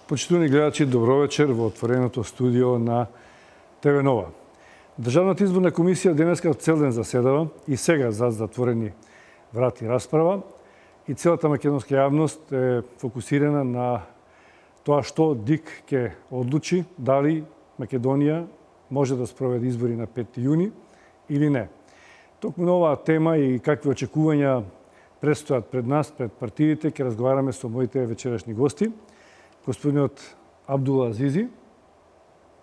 Почитувани гледачи, добро вечер во отвореното студио на ТВ Нова. Државната изборна комисија денеска цел ден заседава и сега за затворени врати расправа и целата македонска јавност е фокусирана на тоа што ДИК ќе одлучи дали Македонија може да спроведе избори на 5 јуни или не. Токму на оваа тема и какви очекувања предстојат пред нас, пред партиите, ќе разговараме со моите вечерашни гости. Господинот Абдула Азизи.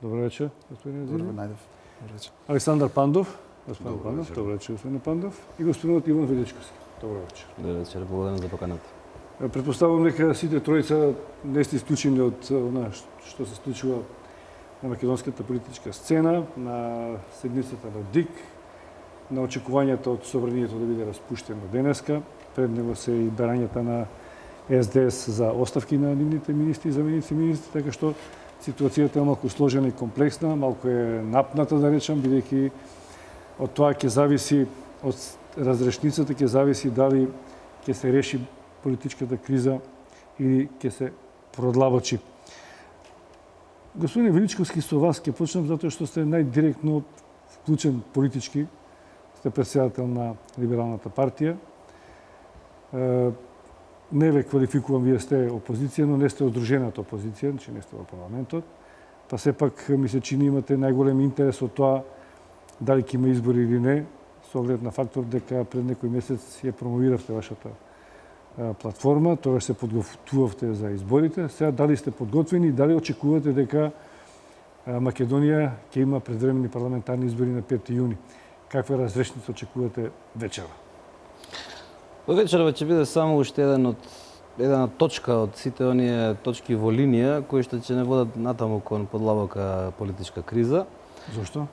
Добро вечер, господин Азизи. Добро најдов. Добро вечер. Александар Пандов. Господин Пандов. Добро вечер, господин Пандов. И господинот Иван Величковски. Добро вечер. Добро вечер, благодарам за поканата. Предпоставувам дека сите тројца не сте исклучени од она што се случува на македонската политичка сцена, на седницата на ДИК, на очекувањата од собранието да биде распуштено денеска. Пред него се и барањата на СДС за оставки на нивните министри и заменици министри, така што ситуацијата е малку сложена и комплексна, малку е напната, да речам, бидејќи од тоа ќе зависи, од разрешницата ќе зависи дали ќе се реши политичката криза или ќе се продлабочи. Господин Величковски, со вас ќе почнам затоа што сте најдиректно вклучен политички, сте председател на Либералната партија. Не ве квалификувам, вие сте опозиција, но не сте одружената опозиција, значи не сте во парламентот. Па сепак ми се чини имате најголем интерес од тоа дали ќе има избори или не, со оглед на фактор дека пред некој месец ја промовиравте вашата платформа, тогаш се подготвувавте за изборите. Сега дали сте подготвени и дали очекувате дека Македонија ќе има предвремени парламентарни избори на 5 јуни? Каква разрешница очекувате вечера? Вечерва ќе биде само уште една точка од сите оние точки во линија кои што ќе не водат натаму кон подлабока политичка криза. Зошто?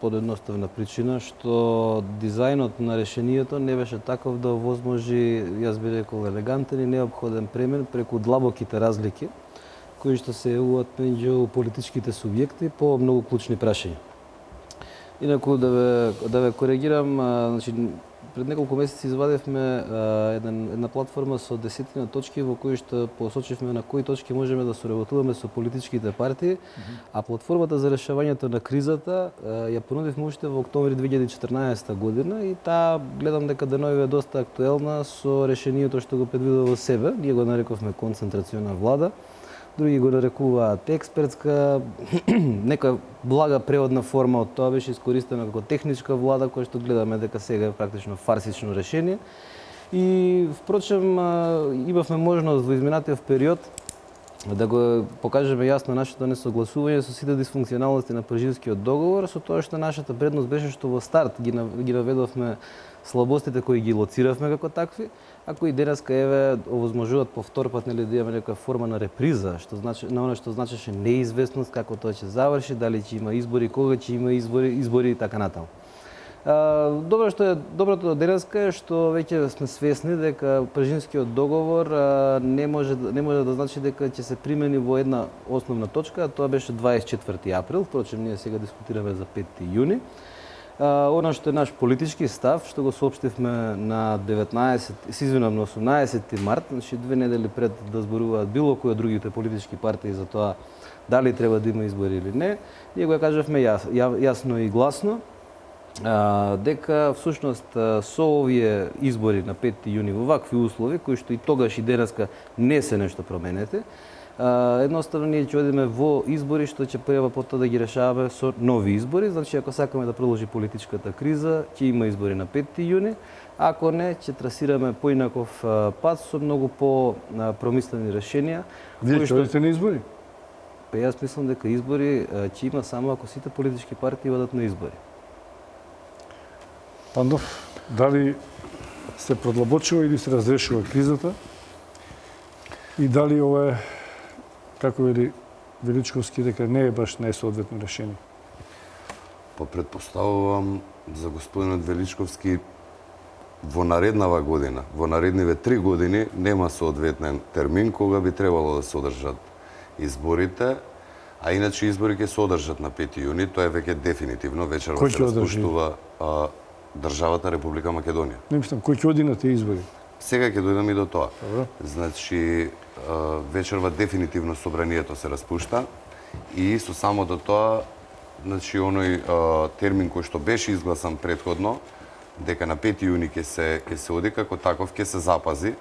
Под едноставна причина што дизајнот на решението не беше таков да овозможи, јас би рекол, елегантен и неопходен премен преку длабоките разлики кои што се јавуваат меѓу политичките субјекти по многу клучни прашања. Инаку да ве коригирам, значи пред неколку месеци извадевме една платформа со 10 точки во кои што посочивме на кои точки можеме да соработуваме со политичките партии, а платформата за решавањето на кризата ја понудивме уште во октомври 2014 година и таа гледам дека денови е доста актуелна со решението што го предвидува во себе. Ние го нарековме концентрациона влада, други го нарекуваат експертска, нека блага преводна форма од тоа беше искористена како техничка влада, која што гледаме дека сега е практично фарсично решение. И впрочем имавме можност во изминатиот период да го покажеме јасно нашето несогласување со сите дисфункционалности на Пржинскиот договор, со тоа што нашата предност беше што во старт ги наведовме слабостите кои ги лоциравме како такви, а кои денеска еве овозможуваат повтор пат да имаме некоја форма на реприза, што значи на она што значеше неизвестност како тоа ќе заврши, дали ќе има избори, кога ќе има избори и така натаму. Доброто до денеска е што веќе сме свесни дека Пржинскиот договор не може да значи дека ќе се примени во една основна точка, а тоа беше 24 април, впрочем ние сега дискутираме за 5 јуни. Она што е наш политички став, што го соопштивме на 18 март, значи 2 недели пред да зборуваат било кој од другите политички партии за тоа дали треба да има избори или не, ние го кажавме јасно и гласно, дека всушност со овие избори на 5 јуни во вакви услови, кои што и тогаш и денеска не се нешто променете, едноставно ние ќе одиме во избори што ќе треба потоа да ги решаваме со нови избори. Значи, ако сакаме да продолжи политичката криза, ќе има избори на 5 јуни, ако не, ќе трасираме поинаков пат со многу по-промислени решенија. Вие ќе одите на избори? Па јас мислам дека избори ќе има само ако сите политички партии одат на избори. Пандов, дали се продлабочува или се разрешува кризата и дали ова е, како вели Величковски, дека не е баш најсоодветно решение? Па предпоставувам за господинот Величковски во нареднава година, во наредниве 3 години нема соодветен термин кога би требало да се одржат изборите, а иначе избори ќе се одржат на 5 јуни, тоа е веќе дефинитивно, вечерва се распуштува државата Република Македонија. Не мислам, кој ќе оди на тие избори? Сега ќе дојдеме и до тоа. Добро. Значи, вечерва дефинитивно собранието се распушта и со самото тоа, значи, оној термин кој што беше изгласан предходно, дека на 5 јуни ќе се оди како таков, ќе се запази.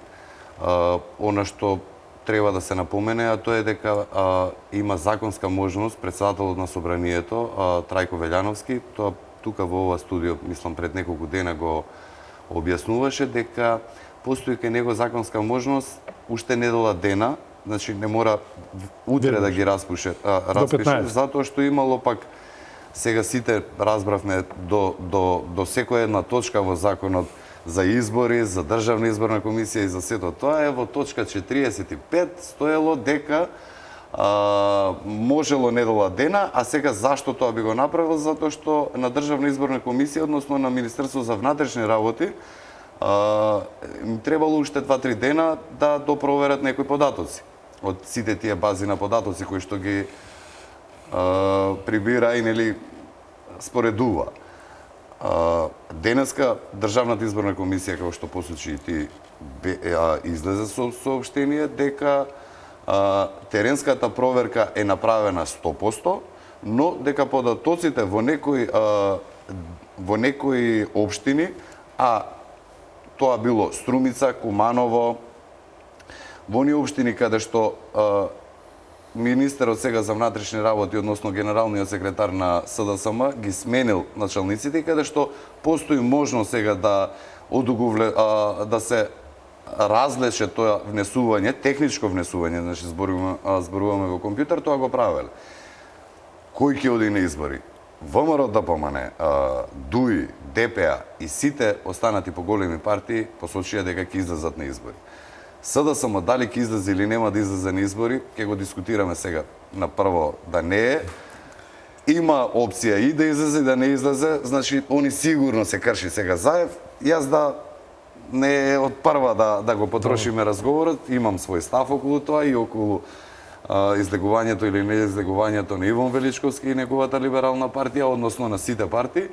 Она што треба да се напомене, а тоа е дека има законска можност председателот на собранието, Трајко Велјановски, тоа тука во ова студио, мислам пред неколку дена го објаснуваше дека постои кај него законска можност уште недела дена, значи не мора утре да ги распише, затоа што имало пак сега сите разбравме до секоја една точка во законот за избори, за државна изборна комисија и за сето тоа е во точка 45 стоело дека можело недела дена, а сега зашто тоа би го направил? Затоа што на државна изборна комисија, односно на Министерство за внатрешни работи, им требало уште 2-3 дена да допроверат некои податоци од сите тие бази на податоци кои што ги прибира и нели споредува. Денеска државната изборна комисија, како што посочи и ти, излезе со соопштение дека теренската проверка е направена 100%, но дека податоците во некои општини, а тоа било Струмица, Куманово, во оние општини каде што министерот сега за внатрешни работи, односно генералниот секретар на СДСМ, ги сменил началниците и каде што постои можност сега да се разлеше тоа внесување, техничко внесување, значи зборуваме во компјутер, тоа го правеле. Кој ќе оди на избори? ВМРО, ДПМН, ДУИ, ДПА и сите останати поголеми партии посочија дека ќе излезат на избори. СДСМ дали ќе излезе или нема да излезе на избори, ќе го дискутираме сега. На прво да не е. Има опција и да излезе и да не излезе, значи они сигурно се крши сега Заев. Јас да не е од прва да го потрошиме разговорот, имам свој став околу тоа и околу излегувањето или не излегувањето на Иван Величковски и неговата либерална партија, односно на сите партии.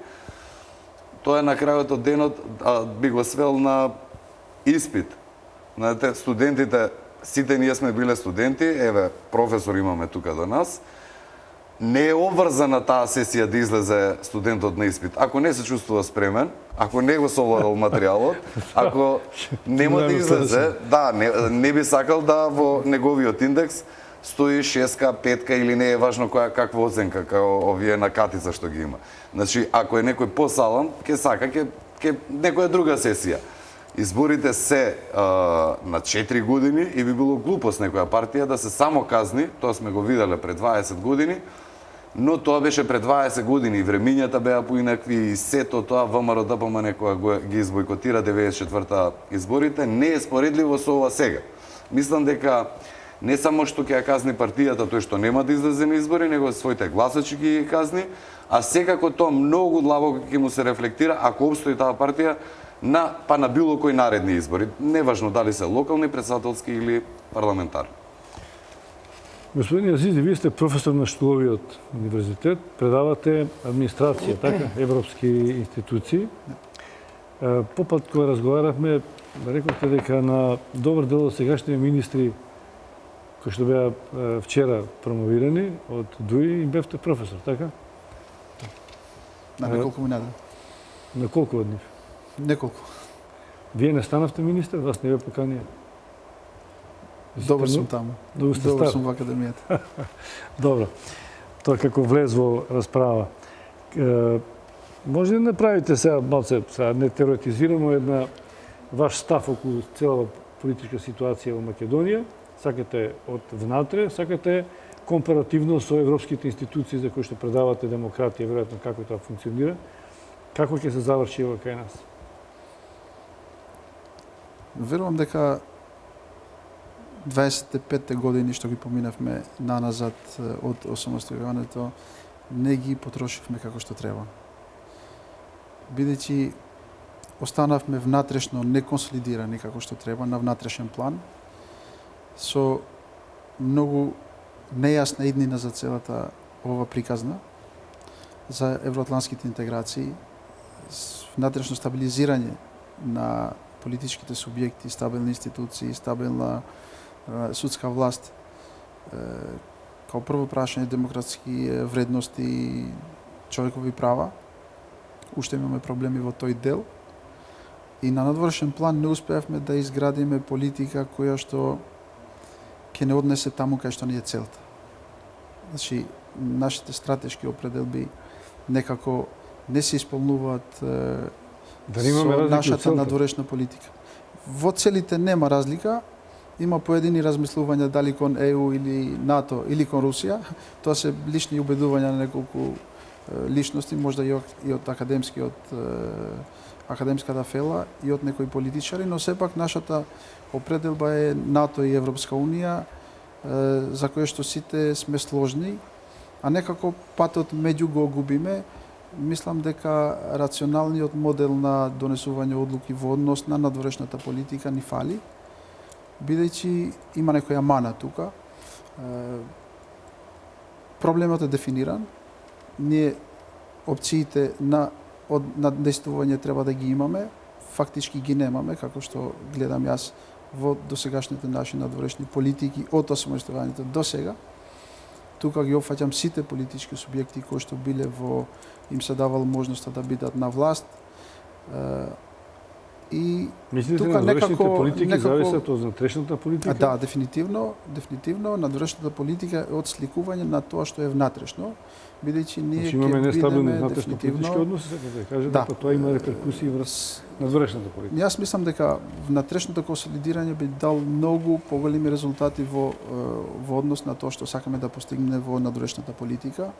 Тоа е на крајот од денот, би го свел на испит. Знаете, студентите, сите ние сме биле студенти, еве, професор имаме тука до нас, не е обврзана таа сесија да излезе студентот на испит. Ако не се чувствува спремен, ако не го совладал материјалот, ако нема да излезе, не би сакал да во неговиот индекс стои 6-ка, 5-ка или не е важно каква оценка, како овие на катица што ги има. Значи, ако е некој посалан, ќе сака ќе некоја друга сесија. Изборите се на 4 години и би било глупост некоја партија да се само казни, тоа сме го виделе пред 20 години, но тоа беше пред 20 години и времињата беа поинакви и сето тоа ВМРО ДПМН кога ги избојкотира 94-та изборите не е споредливо со ова сега. Мислам дека не само што ќе ја казни партијата тој што нема да излезе на избори, него своите гласачи ги казни, а секако тоа многу длабоко ќе му се рефлектира ако обстои таа партија на било кои наредни избори, неважно дали се локални, председателски или парламентарни. Господин Азизи, вие сте професор на Штуловиот универзитет, предавате администрација, така, европски институции. Попат кога разговаравме, рековте дека на добар дел од сегашните министри кои што беа вчера промовирани од ДУИ, им бевте професор, така? На неколку минати. На колку од нив? Неколку. Вие не станавте министер, вас не ве поканија? Добро сум таму. Добро сум во академијата. Добро. Тоа како влез во расправа. Може да направите сега, малце, не теоретизирamo една ваш став околу целава политичка ситуација во Македонија. Сакате од внатре, сакате компаративно со европските институции за кои што предавате демократија, веројатно како тоа функционира. Како ќе се заврши ова кај нас? Верувам дека 25 години што ги поминавме наназад од осамостојувањето, не ги потрошивме како што треба. Бидејќи останавме внатрешно неконсолидирани како што треба на внатрешен план, со многу нејасна иднина за целата ова приказна за евроатлантските интеграции, внатрешно стабилизирање на политичките субјекти, стабилни институции, стабилна судска власт, као прво прашање демократски вредности и човекови права. Уште имаме проблеми во тој дел. И на надворешен план не успеавме да изградиме политика која што ќе не однесе таму кај што ни е целта. Значи, нашите стратешки определби некако не се исполнуваат со нашата надворешна политика. Во целите нема разлика, има поедини размислувања дали кон ЕУ или НАТО или кон Русија. Тоа се лични убедувања на неколку личности, можда и од академската фела и од некои политичари, но сепак нашата определба е НАТО и Европска Унија, за која што сите сме сложни, а некако патот меѓу го губиме. Мислам дека рационалниот модел на донесување одлуки во однос на надворешната политика ни фали, бидејќи има некоја мана тука. Проблемот е дефиниран. Ние опциите на действување треба да ги имаме, фактички ги немаме, како што гледам јас во досегашните наши надворешни политики од осамошталувањето до сега. Тука ги опфаќам сите политички субјекти кои што биле им се давало можноста да бидат на власт. И мислите тука надворешните политики зависат од внатрешната политика? Да, дефинитивно, надворешната политика е отсликување на тоа што е внатрешно, бидејќи ние имаме нестабилни внатрешно-политички односи, сакате да кажете, дека тоа има реперкусии врз надворешната политика. Јас мислам дека внатрешното консолидирање би дал многу поголеми резултати во однос на тоа што сакаме да постигнеме во надворешната политика.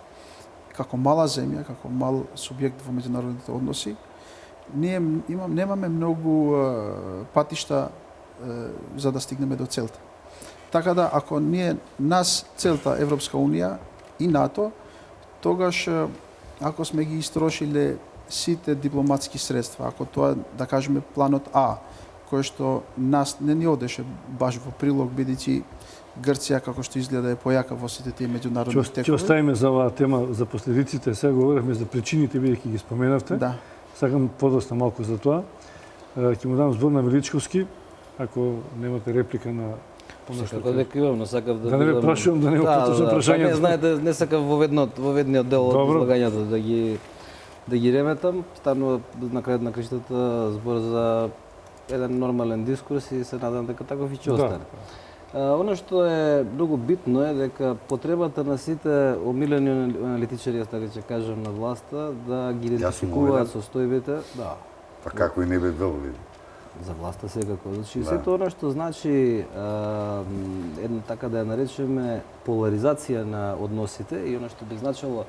Како мала земја, како мал субјект во меѓународните односи, ние немаме многу патишта за да стигнеме до целта. Така да, ако нас целта Европска Унија и НАТО, тогаш ако сме ги истрошиле сите дипломатски средства, ако тоа, да кажеме, планот А, кој што нас не ни одеше баш во прилог, бидејќи Грција, како што изгледа, е појака во сите тие меѓународни текови. Ќе оставиме за оваа тема за последиците, сега говоревме за причините, бидејќи ги споменавте. Да. Сакам подоста малку за тоа. Ќе му дам збор на Величковски, ако немате реплика на Како дека имам, но сакав да не ве прашувам, да не поточно прашањето. Не знаете, не сакав во ведниот дел од излагањето да ги реметам. Станува на крајот на краиштата збор за еден нормален дискурс и се надам дека таков и ќе остане. Оно што е многу битно е дека потребата на сите омилени аналитичари, така ќе кажам, на власта да ги идентификуваат состојбите. Да. Па како и не би бил, За власта секако. Значи, сето оно што значи едно така да ја наречеме поларизација на односите и оно што би значило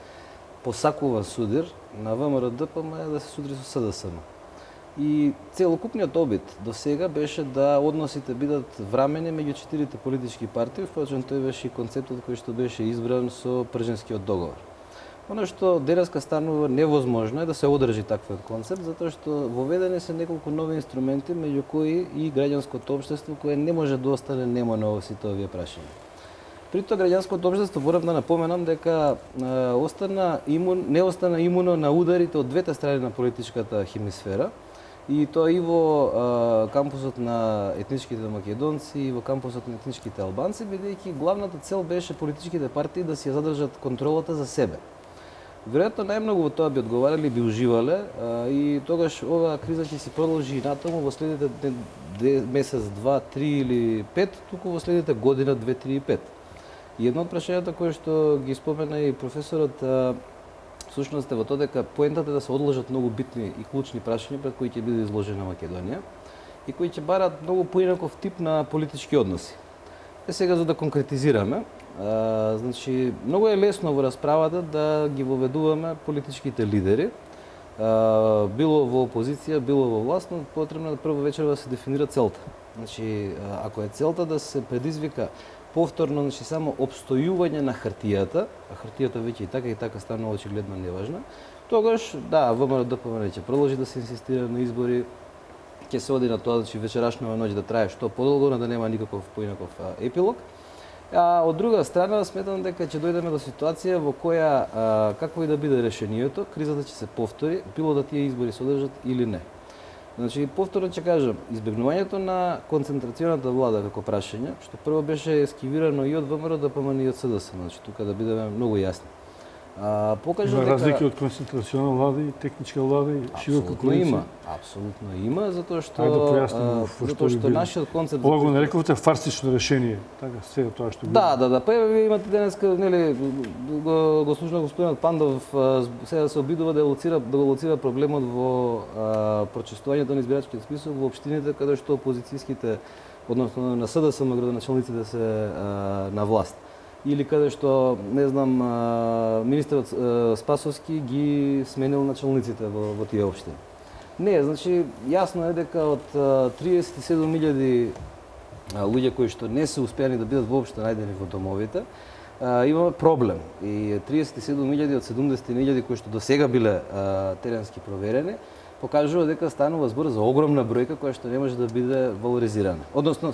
посакува судир на ВМРО-ДПМ е да се судри со СДСМ. И целокупниот обид до сега беше да односите бидат врамени меѓу четирите политички партии, впрочем тој беше и концептот кој што беше избран со Прженскиот договор. Оно што денеска станува невозможно е да се одржи таквиот концепт, затоа што воведени се неколку нови инструменти, меѓу кои и граѓанското општество, кое не може да остане немо на сите овие прашања. При тоа граѓанското општество морам да напоменам дека не остана имуно на ударите од двете страни на политичката хемисфера, и тоа и во кампусот на етничките македонци и во кампусот на етничките албанци, бидејќи главната цел беше политичките партии да си ја задржат контролата за себе. Веројатно најмногу во тоа би одговарале, би уживале и тогаш оваа криза ќе се продолжи и натаму во следните месец, 2, 3 или 5, туку во следните година 2, 3 и 5. И едно од прашањата кое што ги спомена и професорот, всушност е во тоа дека поентата е да се одложат многу битни и клучни прашања пред кои ќе биде изложена Македонија и кои ќе барат многу поинаков тип на политички односи. Сега за да конкретизираме, значи многу е лесно во расправата да ги воведуваме политичките лидери, било во опозиција, било во власт, но потребно е прво вечер да се дефинира целта. Значи, ако е целта да се предизвика повторно, значи само обстојување на хартијата, а хартијата веќе и така станува очигледно неважна, тогаш да, ВМРО-ДПМ ќе продолжи да се инсистира на избори, ќе се оди на тоа значи вечерашнава ноќ да трае што подолго, да нема никаков поинаков епилог. А од друга страна сметам дека ќе дојдеме до ситуација во која какво и да биде решението, кризата ќе се повтори, било да тие избори се одржат или не. Значи, повторно ќе кажам, избегнувањето на концентрацијната влада како прашање, што прво беше ескивирано и од ВМРО, ДПМН и од СДС, значи тука да бидеме многу јасни. Покажа Има дека разлики од концентрационална влада и техничка влада и широка коалиција. Апсолутно има, затоа што Ајде да појасним во затоа што што би нашиот концепт Ова го нарековте фарсично решение, така сега тоа што Да. Па вие имате денеска, нели, го слушна господинот Пандов, сега се обидува да го лоцира проблемот во прочистувањето на избирачкиот список во општините каде што опозицијските, односно на СДСМ градоначалниците се на власт. Или каде што, не знам, министерот Спасовски ги сменил началниците во тие општини. Не, значи, јасно е дека од 37.000 луѓе кои што не се успеани да бидат воопшто најдени во домовите, имаме проблем. И 37.000 од 70.000 кои што до сега биле теренски проверени, покажува дека станува збор за огромна бројка која што не може да биде валоризирана. Односно,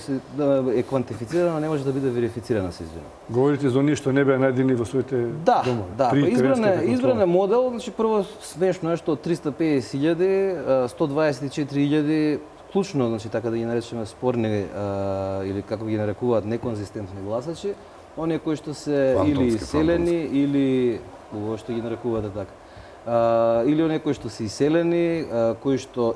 е квантифицирана, не може да биде верифицирана, се извинувам. Говорите за оние што не беа најдени во своите домови. Да, избран е модел, значи прво смешно е што од 350.000, 124.000 клучно, значи така да ги наречеме спорни или како ги нарекуваат неконзистентни гласачи, оние кои што се или иселени или убаво што ги нарекувате така. Или оние кои што се иселени, кои што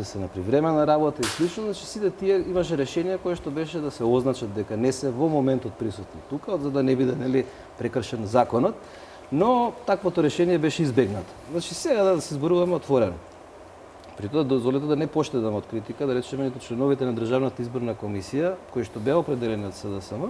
се на привремена работа и слично, значи сите тие имаше решение кое што беше да се означат дека не се во моментот присутни тука, за да не биде нели прекршен законот, но таквото решение беше избегнато. Значи сега да се зборуваме отворено. При тоа дозволете да не поштедам од критика, да речеме ниту членовите на Државната изборна комисија, кои што беа определени од СДСМ,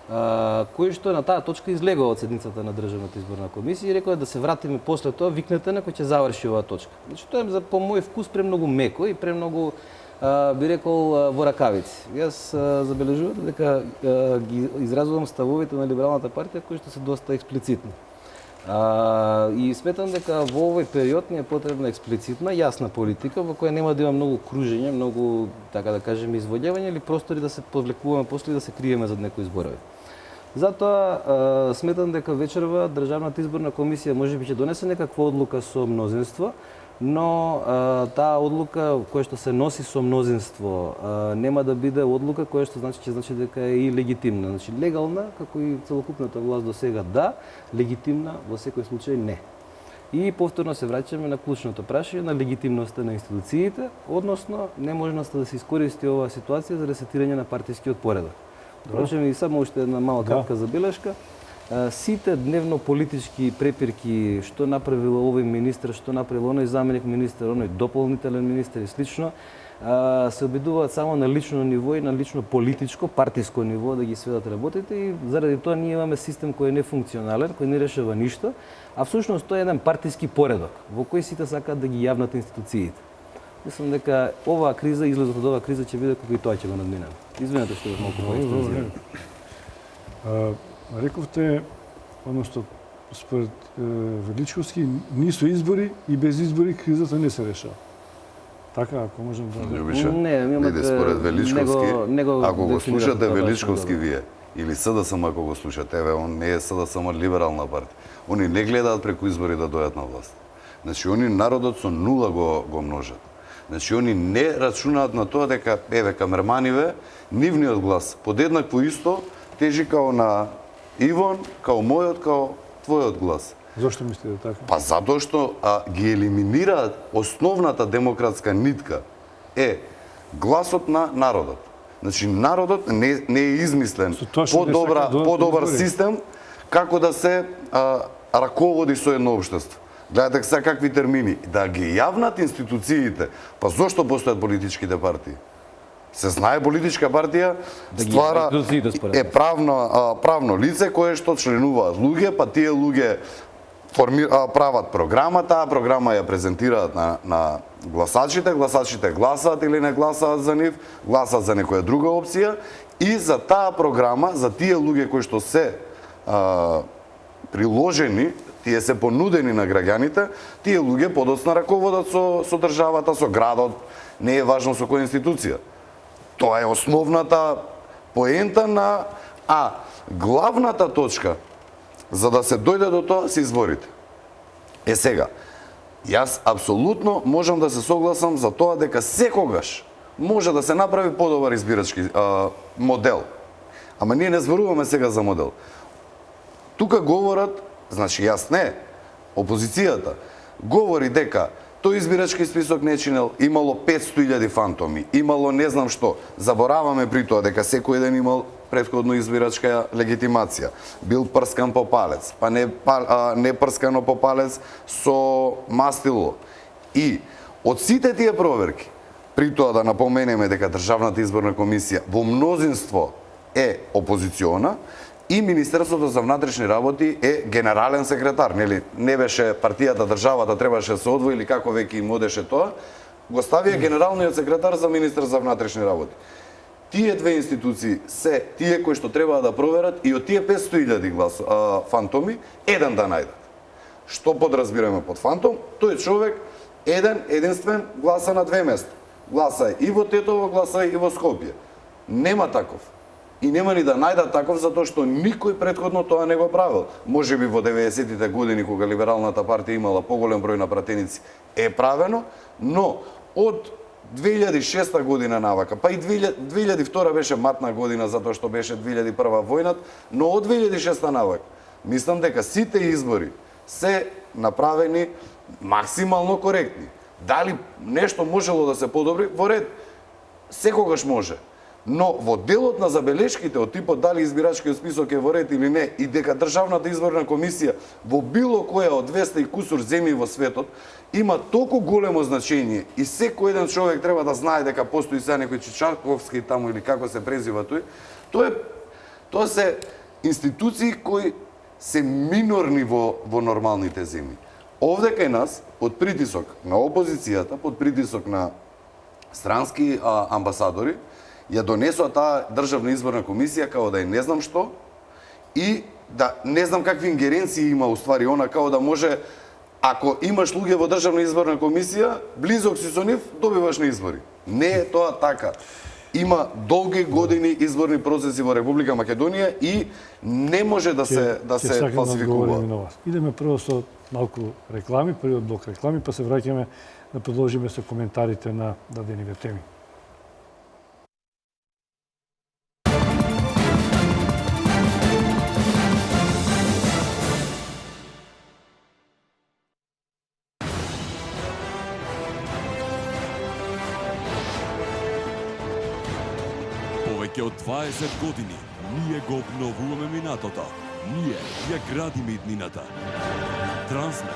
кој што на таа точка излегува од седницата на Државната изборна комисија и рекоа да се вратиме после тоа, викнете на кој ќе заврши оваа точка. Значи тоа е по мој вкус премногу меко и премногу би рекол во ракавици. Јас забележувам дека ги изразувам ставовите на Либералната партија кои што се доста експлицитни. И сметам дека во овој период ни е потребна експлицитна, јасна политика во која нема да има многу кружење, многу, така да кажем, извоѓавање или простори да се повлекуваме после и да се криеме зад некои зборови. Затоа сметам дека вечерва Државната изборна комисија можеби ќе донесе некаква одлука со мнозинство, но таа одлука која што се носи со мнозинство нема да биде одлука која што ќе значи дека е и легитимна, значи легална, како и целокупната власт до сега да, легитимна во секој случај не. И повторно се враќаме на клучното прашање на легитимноста на институциите, односно неможноста да се искористи оваа ситуација за ресетирање на партискиот поредок. Впрочем, и само уште една мала кратка забелешка. Сите дневно политички препирки, што направил овој министр, што направил оној заменик министр, оној дополнителен министр и слично, се обидуваат само на лично ниво и на лично политичко, партиско ниво да ги сведат работите и заради тоа ние имаме систем кој е нефункционален, кој не решава ништо, а всушност тоа е еден партиски поредок во кој сите сакаат да ги јавнат институциите. Мислам дека оваа криза, излезот од оваа криза ќе биде како и тоа ќе го надминеме. Извинете што бев малку поекспозиран. Рековте, односно, според Величковски, ни со избори и без избори кризата не се решава. Така, ако можем да... Љубише, според Величковски, ако го слушате Величковски вие, или СДСМ ако го слушате, он не е СДСМ либерална партија. Они не гледаат преку избори да дојдат на власт. Значи, они народот со нула го множат. Значи, они не рачунаат на тоа дека, камерманиве, нивниот глас подеднакво исто тежи као на Ивон, као мојот, као твојот глас. Зошто мислите така? Па затоа што ги елиминираат основната демократска нитка е гласот на народот. Значи народот не е измислен подобар систем како да се раководи со едно општество. Гледате сега какви термини. Да ги јавнат институциите. Па зошто постојат политичките партии? Се знае политичка партија ствара е правно лице кое што членуваат луѓе, па тие луѓе прават програма, таа програма ја презентираат на гласачите, гласачите гласаат или не гласаат за нив, гласаат за некоја друга опција и за таа програма, за тие луѓе кои што се приложени, тие се понудени на граѓаните, тие луѓе подоцна раководат со државата, со градот, не е важно со која институција. Тоа е основната поента на главната точка за да се дојде до тоа се изборите. Сега, Јас апсолутно можам да се согласам за тоа дека секогаш може да се направи подобар избирачки модел. Ама ние не зборуваме сега за модел. Тука говорат, значи јас не, опозицијата, говори дека тој избирачки список не чинел, имало 500.000 фантоми, имало не знам што. Забораваме при тоа дека секој ден имал претходно избирачка легитимација, бил прскан по палец, па не прскано по палец со мастило. И од сите тие проверки, при тоа да напоменеме дека Државната изборна комисија во мнозинство е опозициона и Министерството за внатрешни работи е генерален секретар, нели? Не беше партијата, државата требаше да се одвои или како веќе им одеше тоа, го ставија генералниот секретар за министер за внатрешни работи. Тие две институции се тие кои што треба да проверат и од тие 500.000 фантоми, еден да најдат. Што подразбираме под фантом? Тој човек единствен гласа на две места. Гласа и во Тетово, гласа и во Скопје. Нема таков. И нема ни да најдат таков, затоа што никој претходно тоа не го правил. Може би во 90-тите години, кога Либералната партија имала поголем број на пратеници, е правено, но од 2006 година навака, па и 2002 беше матна година, затоа што беше 2001 војнат, но од 2006 навака, мислам дека сите избори се направени максимално коректни. Дали нешто можело да се подобри? Во ред, секогаш може. Но во делот на забелешките од типот дали избирачкиот список е во ред или не и дека Државната изборна комисија во било која од 200 и кусур земји во светот има толку големо значење и секој еден човек треба да знае дека постои сега некој Чичаковски таму или како се презива тој, тоа се институции кои се минорни во нормалните земји. Овде кај нас, под притисок на опозицијата, под притисок на странски амбасадори, ја донесоа таа Државна изборна комисија као да е не знам што и да не знам какви ингеренции има уствари она као да може, ако имаш луѓе во Државна изборна комисија, близок си со нив, добиваш на избори. Не е тоа така. Има долги години изборни процеси во Република Македонија и не може да се фалсификува. Идеме прво со малку реклами, првиот блок реклами, па се враќаме да продолжиме со коментарите на дадениве теми. Повеќе од 20 години ние го обновуваме минатото. Ние ја градиме иднината. Трансмет.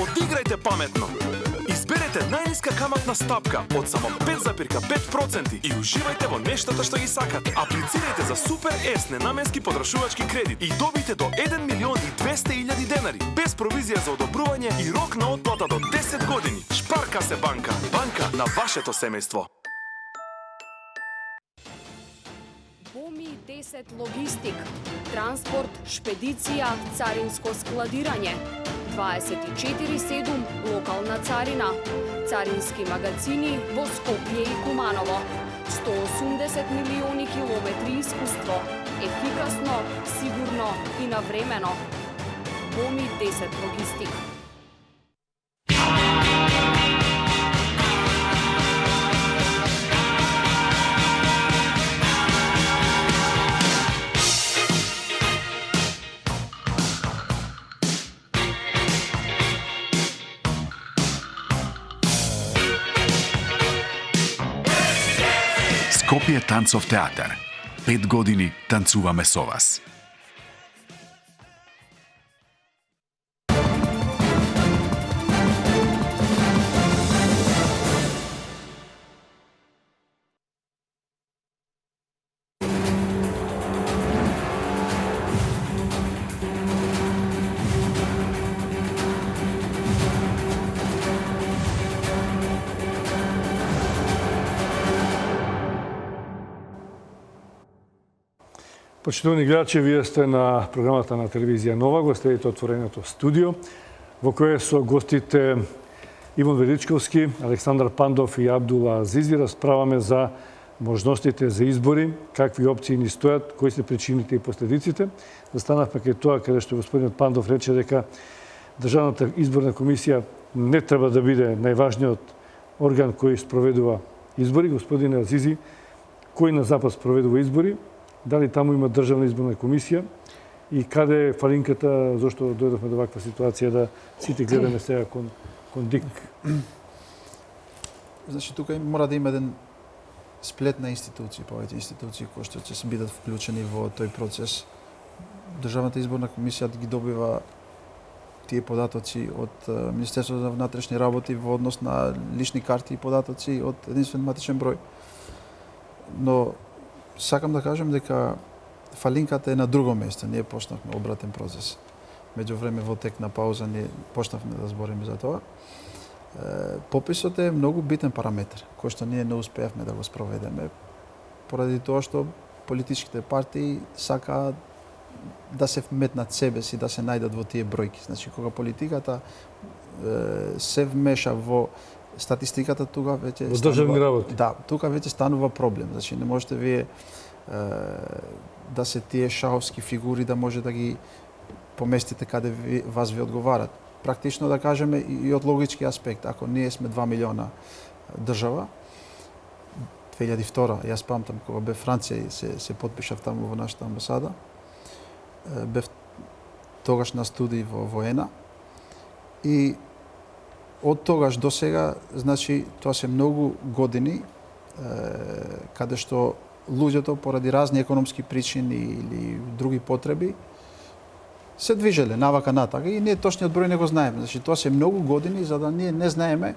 Одиграјте паметно. Изберете најниска каматна стапка од само 5,5% и уживајте во нештата што ги сакате. Аплицирајте за Супер С ненаменски подрашувачки кредит и добите до 1.200.000 денари без провизија за одобрување и рок на отплата до 10 години. Шпарка се банка, банка на вашето семејство. Боми 10 логистик, транспорт, шпедиција, царинско складирање. 24/7 локална царина, царински магазини во Скопје и Куманово, 180 милиони километри искуство, ефикасно, сигурно и навремено. Боми 10 логистик. Скопје танцов театар. 5 години танцуваме со вас. Почитувани гледачи, вие сте на програмата на телевизија Нова, го следите отвореното студио, во кое со гостите Иван Величковски, Александар Пандов и Абдула Азизи расправаме за можностите за избори, какви опции ни стојат, кои се причините и последиците. Застанавме кај тоа каде што господинот Пандов рече дека Државната изборна комисија не треба да биде најважниот орган кој спроведува избори. Господине Азизи, кој на Запад спроведува избори? Дали таму има Државна изборна комисија? И каде е фалинката, зашто дојдовме до ваква ситуација да сите гледаме сега кон ДИК? Значи, тука мора да има еден сплет на институции, повеќе институции кои што ќе се бидат вклучени во тој процес. Државната изборна комисија ги добива тие податоци од Министерството за внатрешни работи во однос на лични карти и податоци од единствен матичен број. Но сакам да кажем дека фалинката е на друго место. Ние почнавме обратен процес. Меѓу време во тек на пауза ние почнавме да збориме за тоа. Пописот е многу битен параметар, кој што ние не успеавме да го спроведеме, поради тоа што политичките партии сакаат да се вметнат себе си, да се најдат во тие бројки. Значи, кога политиката се вмеша во статистиката, тука веќе во државни работи. Да, тука веќе станува проблем. Значи, не можете вие да се тие шаховски фигури да може да ги поместите каде вас ви одговарат. Практично да кажеме и од логички аспект, ако ние сме 2 милиона држава, 2002, јас памтам кога бе Франција и се потпишав таму во нашата амбасада, бев тогаш на студии во ЕНА и од тогаш до сега, значи, тоа се многу години каде што луѓето поради разни економски причини или други потреби се движеле навака натака и ние точниот број не го знаеме. Значи, тоа се многу години за да ние не знаеме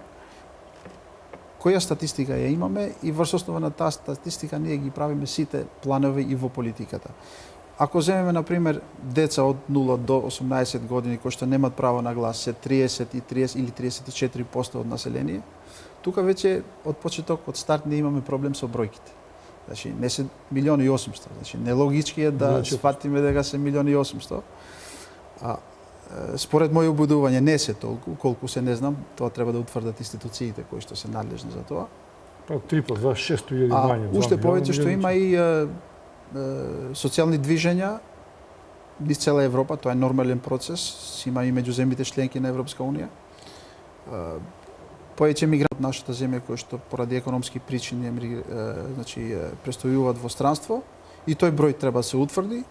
која статистика ја имаме и врз основа на таа статистика ние ги правиме сите планови и во политиката. Ако земеме, например, деца од 0 до 18 години кои што немат право на глас, се 30 или 34% од население, тука веќе од почеток, од старт не имаме проблем со бројките. Значи, не се 1.800.000, значи нелогички е да сфатиме дека се 1.800.000. Според моје обудување не се толку, колку се не знам, тоа треба да утврдат институциите кои што се надлежни за тоа. Па 3.26 мање. Уште повеќе што има и социјални движења низ цела Европа, тоа е нормален процес, има и меѓу земјите членки на Европска унија. Повеќе мигранти од нашата земја кои што поради економски причини значи престојуваат во странство и тој број треба да се утврди.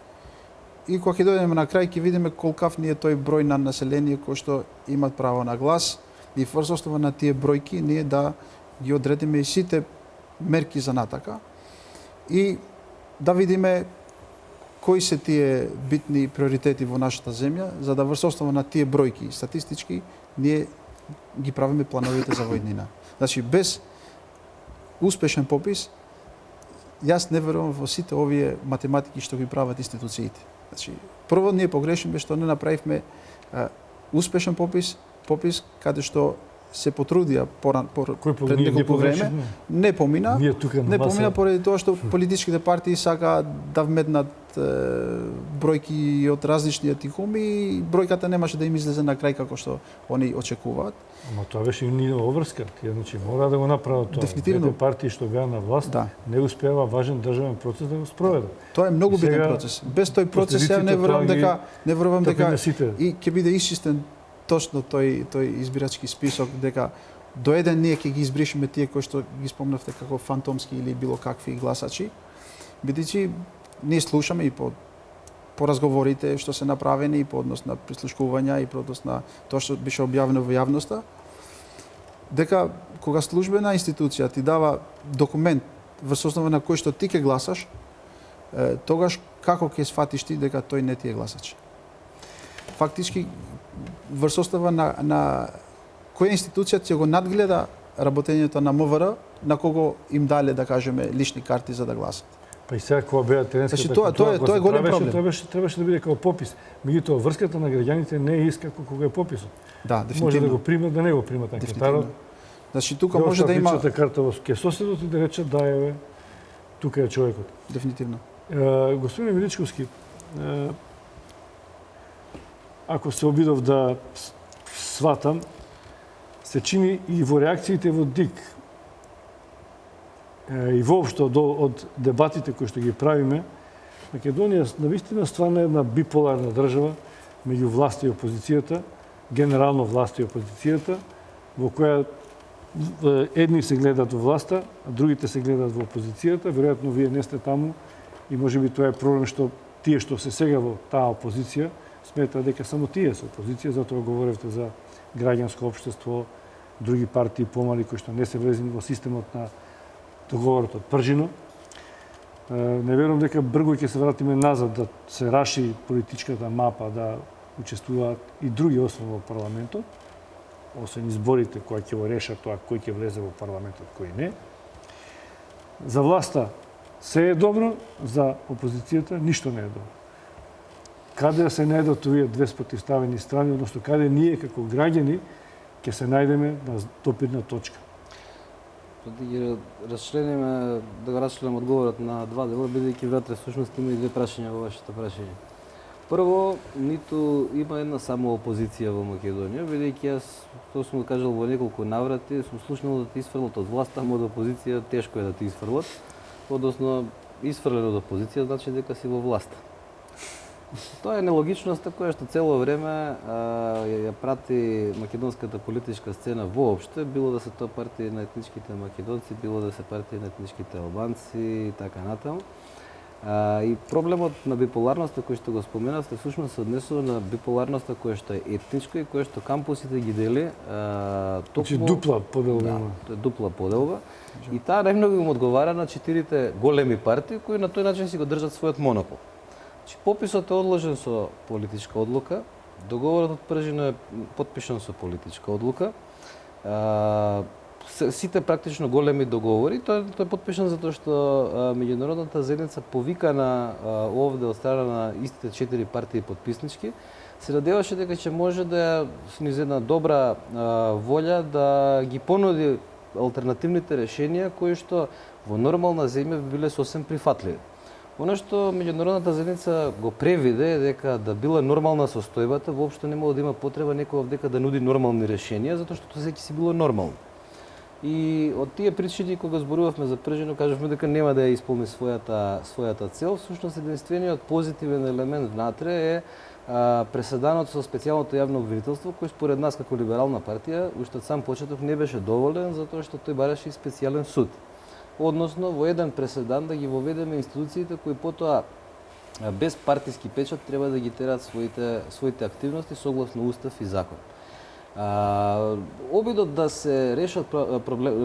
И кога ќе дојдеме на крај ќе видиме колкав ни е тој број на население кој што имат право на глас и врз основа на тие бројки ние да ги одредиме и сите мерки за натака и да видиме кои се тие битни приоритети во нашата земја, за да врз основа на тие бројки статистички ние ги правиме плановите за војнина. Значи, без успешен попис, јас не верувам во сите овие математики што ги прават институциите. Значи, прво ние погрешиме што не направивме успешен попис каде што се потрудија пред неколку време, не помина. Не помина поради тоа што политичките партии сакаат да вметнат бројки од различни атикуми и бројката немаше да им излезе на крај како што они очекуваат. Ама тоа беше и нива обврска. Тие значи мора да го направат тоа. Дефинитивно. Двете партии што беа на власт не успева важен државен процес да го спроведат. Тоа е многу битен процес. Без тој процес ја не верувам дека и ќе биде исчистен точно тој избирачки список, дека до еден ние ќе ги избришеме тие кои што ги спомнавте како фантомски или било какви гласачи, бидејќи ние слушаме и по разговорите што се направени и по однос на прислушкувања и по однос на тоа што беше објавено во јавноста, дека кога службена институција ти дава документ врз основа на кој што ти ќе гласаш, тогаш како ќе сфатиш ти дека тој не ти е гласач? Фактички врз основа на која институција ќе го надгледа работењето на МВР, на кого им дале, да кажеме, лични карти за да гласат. Па и сега кога беа теренската контрола, тоа е голем проблем. Требаше да биде како попис. Меѓутоа врската на граѓаните не е иска кога е пописот. Да, дефинитивно. Може да го примат, да не го примат анкетарот. Значи тука може да има личната карта во ке соседот и да рече да еве тука е човекот. Дефинитивно. Господин Величковски, ако се обидов да сватам, се чини и во реакциите во ДИК и воопшто од дебатите кои што ги правиме, Македонија навистина стварно е една биполарна држава меѓу власт и опозицијата, генерално власт и опозицијата, во која едни се гледат во власта, а другите се гледат во опозицијата. Веројатно вие не сте таму и можеби тоа е проблем што тие што се сега во таа опозиција сметаат дека само тие се опозиција, затоа говоревте за граѓанско општество, други партии помали кои што не се влезени во системот на договорот од Пржино. Не верувам дека брзо ќе се вратиме назад да се раши политичката мапа, да учествуваат и други освен во парламентот, освен изборите кои ќе го решат тоа кој ќе влезе во парламентот, кој не. За власта се е добро, за опозицијата ништо не е добро. Каде се најдат овие две спротивставени страни, односно каде ние како граѓани ќе се најдеме на допирна точка? Да ги расчлениме, да го расчлем одговорот на два дела, бидејќи внатре всушност има и две прашања во вашето прашање. Прво, ниту има една само опозиција во Македонија, бидејќи јас, тоа сум го кажал во неколку наврати, сум слушнал да те изфрлат од власт, ама од опозиција тешко е да те изфрлат. Односно, изфрлен од опозиција значи дека си во власт. Тоа е нелогичноста која што цело време ја прати македонската политичка сцена воопште, било да се тоа партии на етничките македонци, било да се партии на етничките албанци и така натаму. И проблемот на биполарноста кој што го споменавте всушност се однесува на биполарноста која што е етничка и која што кампусите ги дели Значи дупла поделба. Да, тоа е дупла поделба. И таа најмногу им одговара на четирите големи партии кои на тој начин си го држат својот монопол. Значи, пописот е одложен со политичка одлука, договорот од Пржино е потпишан со политичка одлука, сите практично големи договори, тој е потпишан затоа што меѓународната заедница повикана овде од страна на истите четири партии потписнички, се надеваше дека ќе може да низ една добра волја да ги понуди алтернативните решенија кои што во нормална земја би биле сосем прифатливи. Оно што меѓународната заедница го превиде дека да била нормална состојбата, воопшто не мора да има потреба некој овдека да нуди нормални решенија, затоа што тоа секи си било нормално. И од тие причини кога зборувавме за Пржино, кажавме дека нема да ја исполни својата цел. Всушност единствениот позитивен елемент внатре е преседанот со специјалното јавно обвинителство, кој според нас како либерална партија уште од сам почеток не беше доволен затоа што тој бараше и специјален суд. Односно, во еден преседан да ги воведеме институциите кои потоа без партиски печат треба да ги терат своите активности согласно устав и закон. Обидот да се решат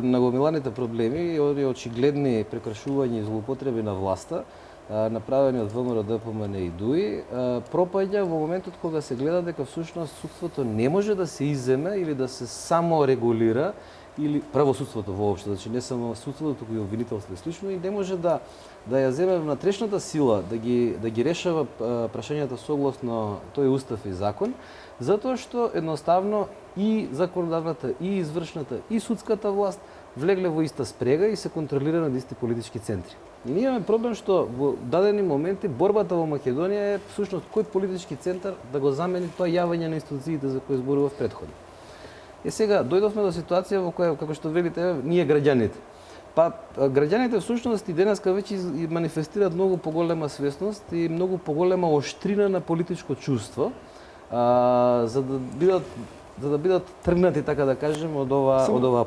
нагомиланите проблеми и очигледни прекршувања и злоупотреби на власта, направени од ВМРО, ДПМН и ДУИ, пропаѓа во моментот кога се гледа дека всушност судството не може да се изземе или да се саморегулира, или правосудството воопшто, значи не само судството, туку и обвинителство и слично, и не може да ја земе внатрешната сила да ги решава прашањата согласно тој устав и закон, затоа што едноставно и законодавната, и извршната, и судската власт влегле во иста спрега и се контролира на исти политички центри. И ние имаме проблем што во дадени моменти борбата во Македонија е всушност кој политички центар да го замени тоа јавање на институциите за кои зборував претходно. И сега дојдовме до ситуација во која, како што велите, ние граѓаните. Па граѓаните всушност и денеска веќе манифестираат многу поголема свесност и многу поголема оштрина на политичко чувство, за да бидат тргнати, така да кажем, од оваа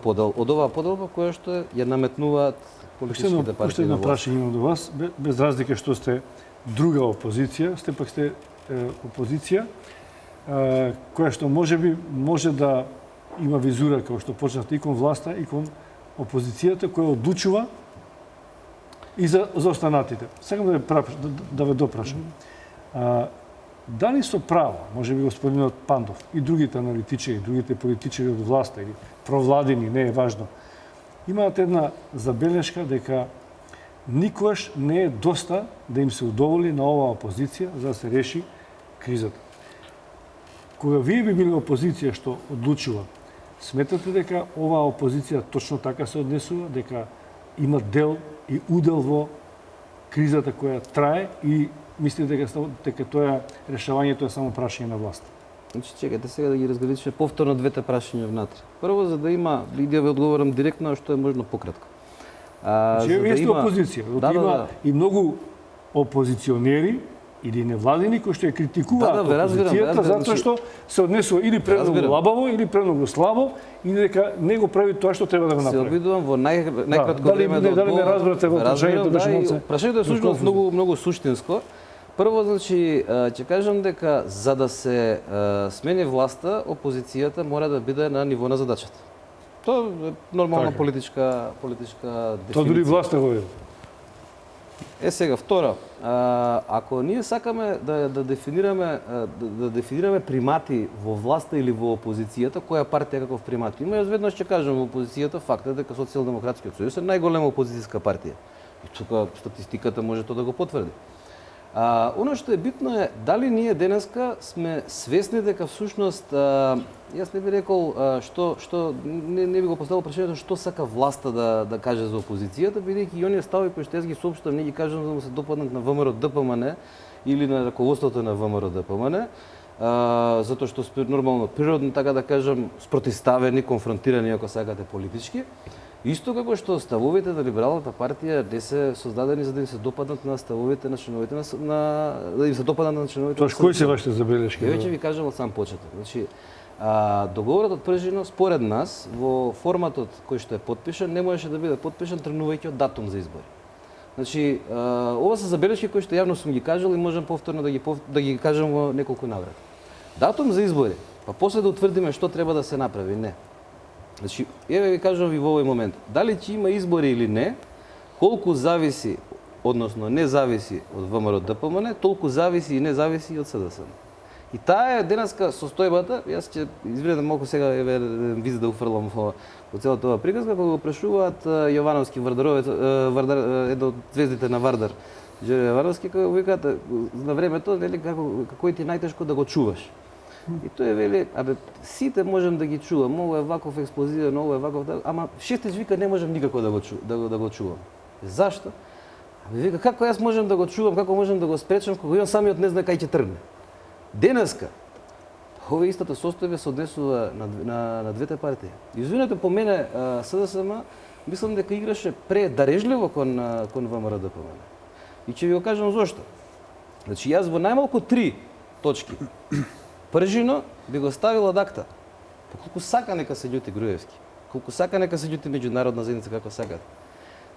поделба која што ја наметнуваат политичките партии на власт. Прашање имам до вас, без разлика што сте друга опозиција, сте пак сте опозиција која што може да има визура како што почнавте и кон власта и кон опозицијата која одлучува и за останатите. Сакам да ве допрашам. Дали со право, можеби господинот Пандов и другите аналитичари, другите политичари од власта или провладени, не е важно, имаат една забелешка дека никогаш не е доста да им се удоволи на оваа опозиција за да се реши кризата. Кога вие би били опозиција што одлучува, сметате дека оваа опозиција точно така се однесува, дека има дел и удел во кризата која трае и мислите дека тоа решавањето е само прашање на власт? Значи, чекайте сега да ги разграничиме повторно двете прашања внатре. Прво, за да има, и да ви одговорам директно, а што е можно пократко. Значи, вие сте опозиција, има и многу опозиционери или невладени кои што ја критикуваат опозицијата затоа што се однесува или премногу лабаво, или премногу слабо, или дека не го прави тоа што треба да го направи. Се обидувам во најкратко време да дали ме разбрате во прашањето беше малце? Прашањето е всушност многу суштинско. Прво, значи, ќе кажам дека за да се смени власта, опозицијата мора да биде на ниво на задачата. Тоа е нормална политичка дефиниција. Тоа дури власта го е. Сега, второ, ако ние сакаме да дефинираме примати во власта или во опозицијата, која партија каков примат има, јас веднаш ќе кажам во опозицијата фактот дека Социјалдемократскиот сојуз е најголема опозицијска партија. И тука статистиката може тоа да го потврди. Оно што е битно е дали ние денеска сме свесни дека всушност јас не би рекол не би го поставил прашањето што сака власта да каже за опозицијата, бидејќи и оние ставови кои што јас ги соопштам не ги кажам за да му се допаднат на ВМРО ДПМН или на раководството на ВМРО ДПМН, затоа што сме нормално природно така да кажам спротивставени, конфронтирани ако сакате политички. Исто како што ставовите на либералната партија не се создадени за да им се допаднат на ставовите на членовите да им се допаднат на членовите. Тоа кои се вашите забелешки? Ја ќе ви кажам од сам почеток. Значи, договорот од Пржино според нас во форматот кој што е потпишан не можеше да биде потпишан тргнувајќи од датум за избори. Значи, ова се забелешки кои што јавно сум ги кажал и можам повторно да ги кажам во неколку наврати. Датум за избори, па после да утврдиме што треба да се направи, не. Значи, еве ви кажам ви во овој момент, дали ќе има избори или не, колку зависи, односно не зависи од ВМРО ДПМН, толку зависи и не зависи и од СДСМ. И таа е денеска состојбата, јас ќе извинете малку сега еве виз да уфрлам во целата оваа приказка, кога го прашуваат Јовановски Вардаровец, едно од звездите на Вардар, Џере Јовановски, кога викаат на времето, нели како ти најтешко да го чуваш. И тој вели, сите можем да ги чувам, ово е ваков експлозивен, ово е ваков, ама Шестич вика не можем никако да го чувам. Зашто? Вика како јас можем да го чувам, како можем да го спречам кога он самиот не знае кај ќе тргне. Денеска ова истата состојба се однесува на двете партии. Извинете, по мене СДСМ мислам дека играше предарежливо кон ВМРО ДПМН. И ќе ви го кажам зошто. Значи јас во најмалку 3 точки Пржино би го ставил од акта. Колку сака нека се љути Груевски, колку сака нека се љути меѓународна заедница како сакат.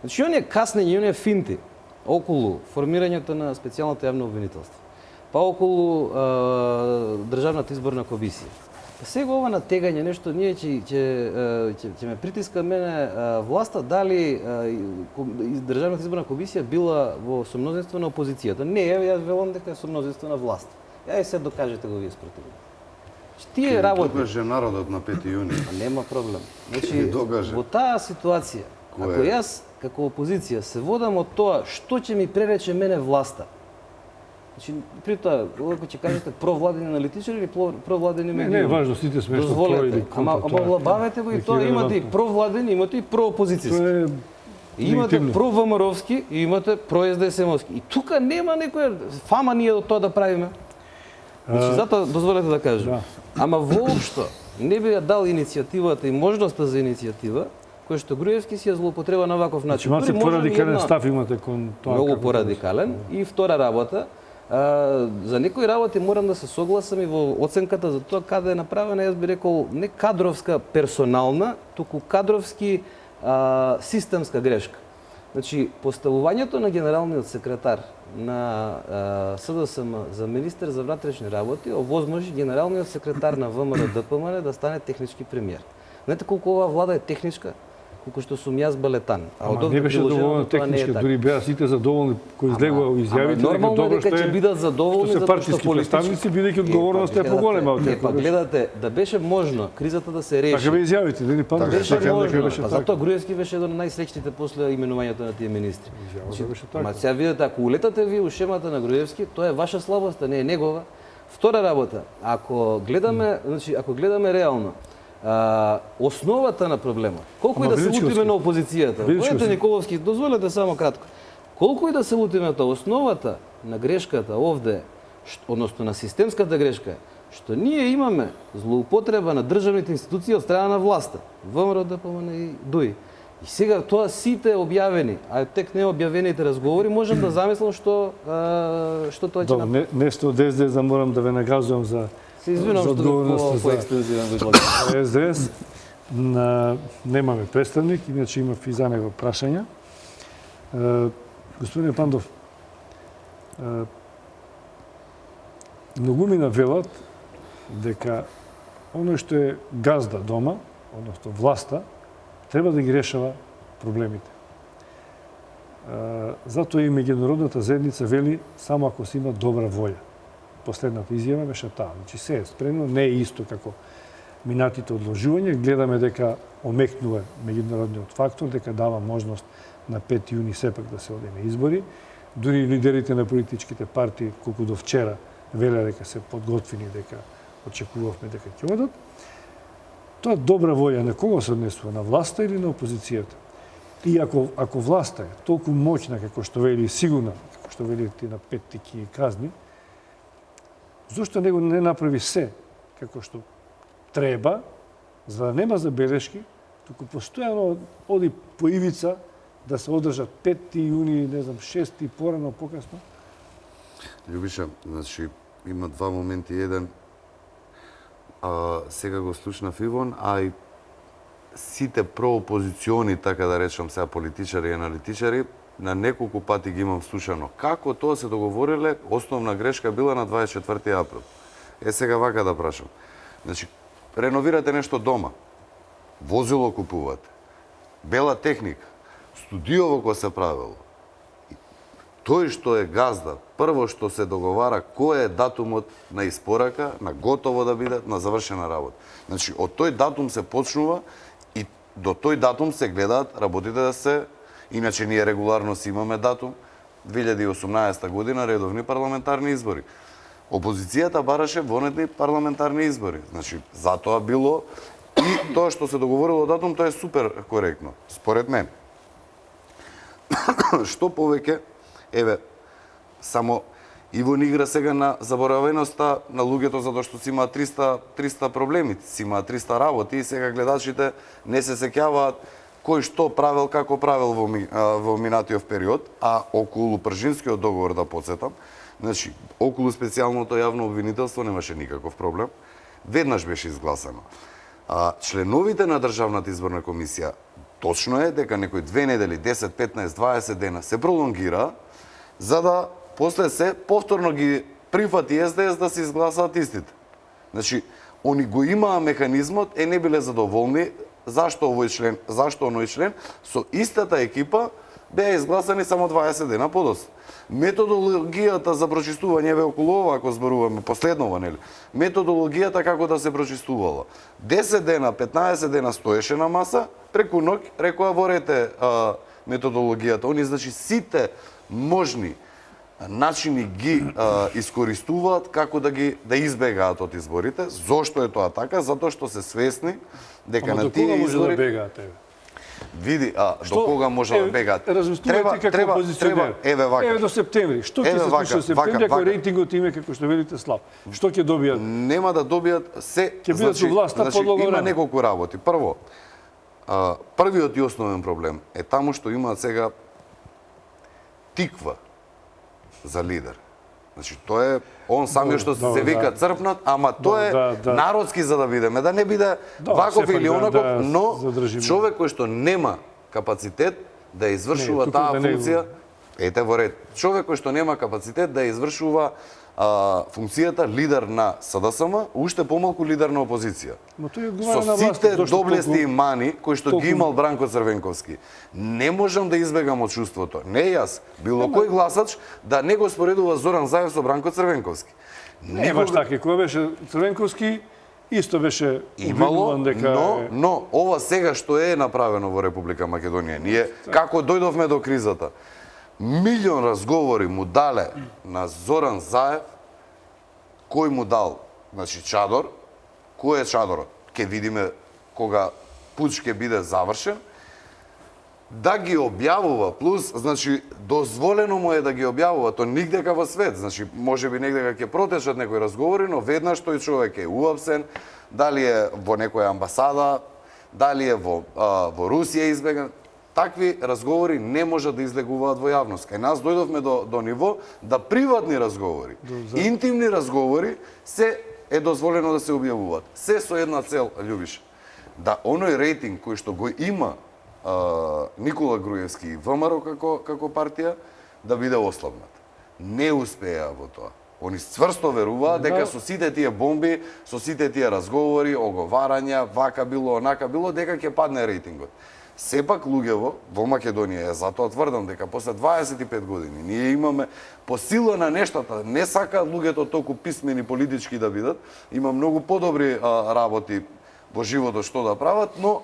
Значи оние каснења, оние финти околу формирањето на специјалното јавно обвинителство, па околу државната изборна комисија. Па сега ова натегање нешто ние ќе ме притиска мене власта дали државната изборна комисија била во сомножество на опозицијата. Не, јас велам дека е сомножество на власт. Ја се докажете го вие спротив. Тие работи докаже народот на 5 јуни. Нема проблем. Значи во таа ситуација, ако јас како опозиција се водам од тоа што ќе ми пререче мене власта. Значи при тоа кога ќе кажете провладени аналитичари или провладени медиуми. Не е важно, сите сме што про или контра. Ама бавете го и тоа имате и провладени, имате и проопозицијски. Имате провомаровски и имате проСДСМовски. И тука нема некоја фама ние од тоа да правиме. Значи, затоа дозволете да кажам. Ама воопшто не би ја дал иницијативата и можноста за иницијатива, која што Груевски си ја злоупотреба на ваков начин. Значи, порадикален став имате кон тоа. Многу порадикален. И втора работа, за некои работи морам да се согласам и во оценката за тоа каде е направена, јас би рекол не кадровска персонална, туку кадровски системска грешка. Значи, поставувањето на генералниот секретар на СДСМ за министер за внатрешни работи овозможи генералниот секретар на ВМРО ДПМН да стане технички премиер. Знаете колку оваа влада е техничка? Колку што сум јас балетан. Ама не беше доволно техничка, дури беа сите задоволни кои излегува изјавите дека добро што ќе бидат задоволни затоа што представници бидејќи одговорноста е поголема од тие. Па гледате, да беше можно кризата да се реши. Така бе изјавите, нели па беше можно. Па затоа Груевски беше еден од најсреќните после именувањето на тие министри. Ама сега видите, ако улетате ви у шемата на Груевски, тоа е ваша слабост, а не е негова. Втора работа, ако гледаме реално, основата на проблемот. Колку и да се лутиме на опозицијата. Војте Николовски, дозволете само кратко. Колку и да се лутиме на тоа, основата на грешката овде, односно на системската грешка, што ние имаме злоупотреба на државните институции од страна на власта, ВМРО, ДПМН и ДУИ. И сега тоа сите објавени, а тек не објавените разговори, можам да замислам што тоа ќе направи. Нешто од СДС да морам да ве нагазувам за Се извинувам што по-екстензивен го излагам. СДС. Немаме представник, иначе имав и за него прашања. Господине Пандов, многумина велат дека оној што е газда дома, односно власта, треба да ги решава проблемите. Затоа и меѓународната заедница вели само ако се има добра волја. Последната изјава беше таа. Значи се е спремно, не е исто како минатите одложувања. Гледаме дека омекнува меѓународниот фактор, дека дава можност на 5 јуни сепак да се оде на избори. Дури лидерите на политичките партии, колку до вчера, велеа дека се подготвени, дека очекувавме дека ќе одат. Тоа добра волја на кого се однесува? На власта или на опозицијата? И ако власта е толку моќна, како што вели сигурна, како што велите на 5 тики казни, зошто него не направи се како што треба, за да нема забелешки, туку постојано оди по ивица да се одржат 5 јуни, не знам, 6 порано, покасно? Љубиша, значи, има два моменти. Еден, сега го слушнав Ивон, а и сите проопозициони, така да речам сега, политичари и аналитичари, на неколку пати ги имам слушано. Како тоа се договориле, основна грешка била на 24 април. Сега вака да прашам. Значи, реновирате нешто дома, возило купувате, бела техника, студиово кој се правило. Тој што е газда, прво што се договара кој е датумот на испорака, на готово да биде, на завршена работа. Значи, од тој датум се почнува и до тој датум се гледаат работите да се. Иначе ние регуларно си имаме датум, 2018 година редовни парламентарни избори. Опозицијата бараше вонетни парламентарни избори. Значи, затоа било и тоа што се договорило датум, тоа е супер коректно, според мен. Што повеќе, еве, само Ивон игра сега на заборавеноста на луѓето затоа што си има 300 проблеми, си има 300 работи и сега гледачите не се сеќаваат кој што правил, како правил во минатиот период, а околу Пржинскиот договор да подсетам, значи, околу специјалното јавно обвинителство немаше никаков проблем. Веднаш беше изгласано. Членовите на Државната изборна комисија, точно е дека некои 2 недели, 10, 15, 20 дена се пролонгира, за да после се повторно ги прифати СДС да се изгласаат истите. Значи, они го имаа механизмот, не биле задоволни, зашто овој член, зашто оној член, со истата екипа беа изгласани само 20 дена подоцна. Методологијата за прочистување ве околу ова, ако зборуваме последнова, нели? Методологијата како да се прочистувала. 10 дена, 15 дена стоеше на маса, преку ноќ рекоа ворете методологијата. Они, значи, сите можни начини ги искористуваат како да избегаат од изборите. Зошто е тоа така? Затоа што се свесни дека на тие избори... До кога може да бегаат, еве? Види, до кога може да бегаат? Размислувајте како опозиционер. Еве до септември. Што ќе се случи во септември ако рейтингот им е како што велите слаб? Што ќе добијат? Нема да добијат се. Ќе бидат во власта подлого време. Има време. неколку работи. Прво, првиот и основен проблем е таму што имаат сега тиква за лидер. Значи, тоа е он самиот што се вика црпнат, ама тоа е народски за да бидеме, да не биде ваков или онаков, но човек кој што нема капацитет да извршува таа функција, ете во ред, човек кој што нема капацитет да извршува функцијата лидер на СДСМ, уште помалку лидер на опозиција. Со сите доблести и мани кои што ги имал Бранко Црвенковски, не можам да избегам од чувството. Не јас, било кој гласач да не го споредува Зоран Заев со Бранко Црвенковски. Не баш така, кога беше Црвенковски, исто беше имало, дека но ова сега што е направено во Република Македонија, ние како дојдовме до кризата, милион разговори му дале на Зоран Заев, кој му дал, значи чадор, кој е чадорот? Ке видиме кога пуч ќе биде завршен. да ги објавува, плюс, значи, дозволено му е да ги објавува, то нигдека во свет, значи, може би негдека ќе протечат некои разговори, но веднаш тој човек е уапсен, дали е во некоја амбасада, дали е во Русија избеган, такви разговори не можат да излегуваат во јавност. Кај нас дојдовме до ниво да приватни разговори, интимни разговори, се е дозволено да се објавуваат. Се со една цел, Љубиша, да оној рейтинг кој што го има Никола Груевски и ВМРО како партија, да биде ослабнат. Не успеа во тоа. Они цврсто веруваат дека со сите тие бомби, со сите тие разговори, оговарања, вака било, онака било, дека ќе падне рейтингот. Сепак луѓево во Македонија, затоа тврдам дека после 25 години ние имаме по сила на нештата, не сака луѓето толку писмени политички да бидат, има многу подобри работи во животот што да прават, но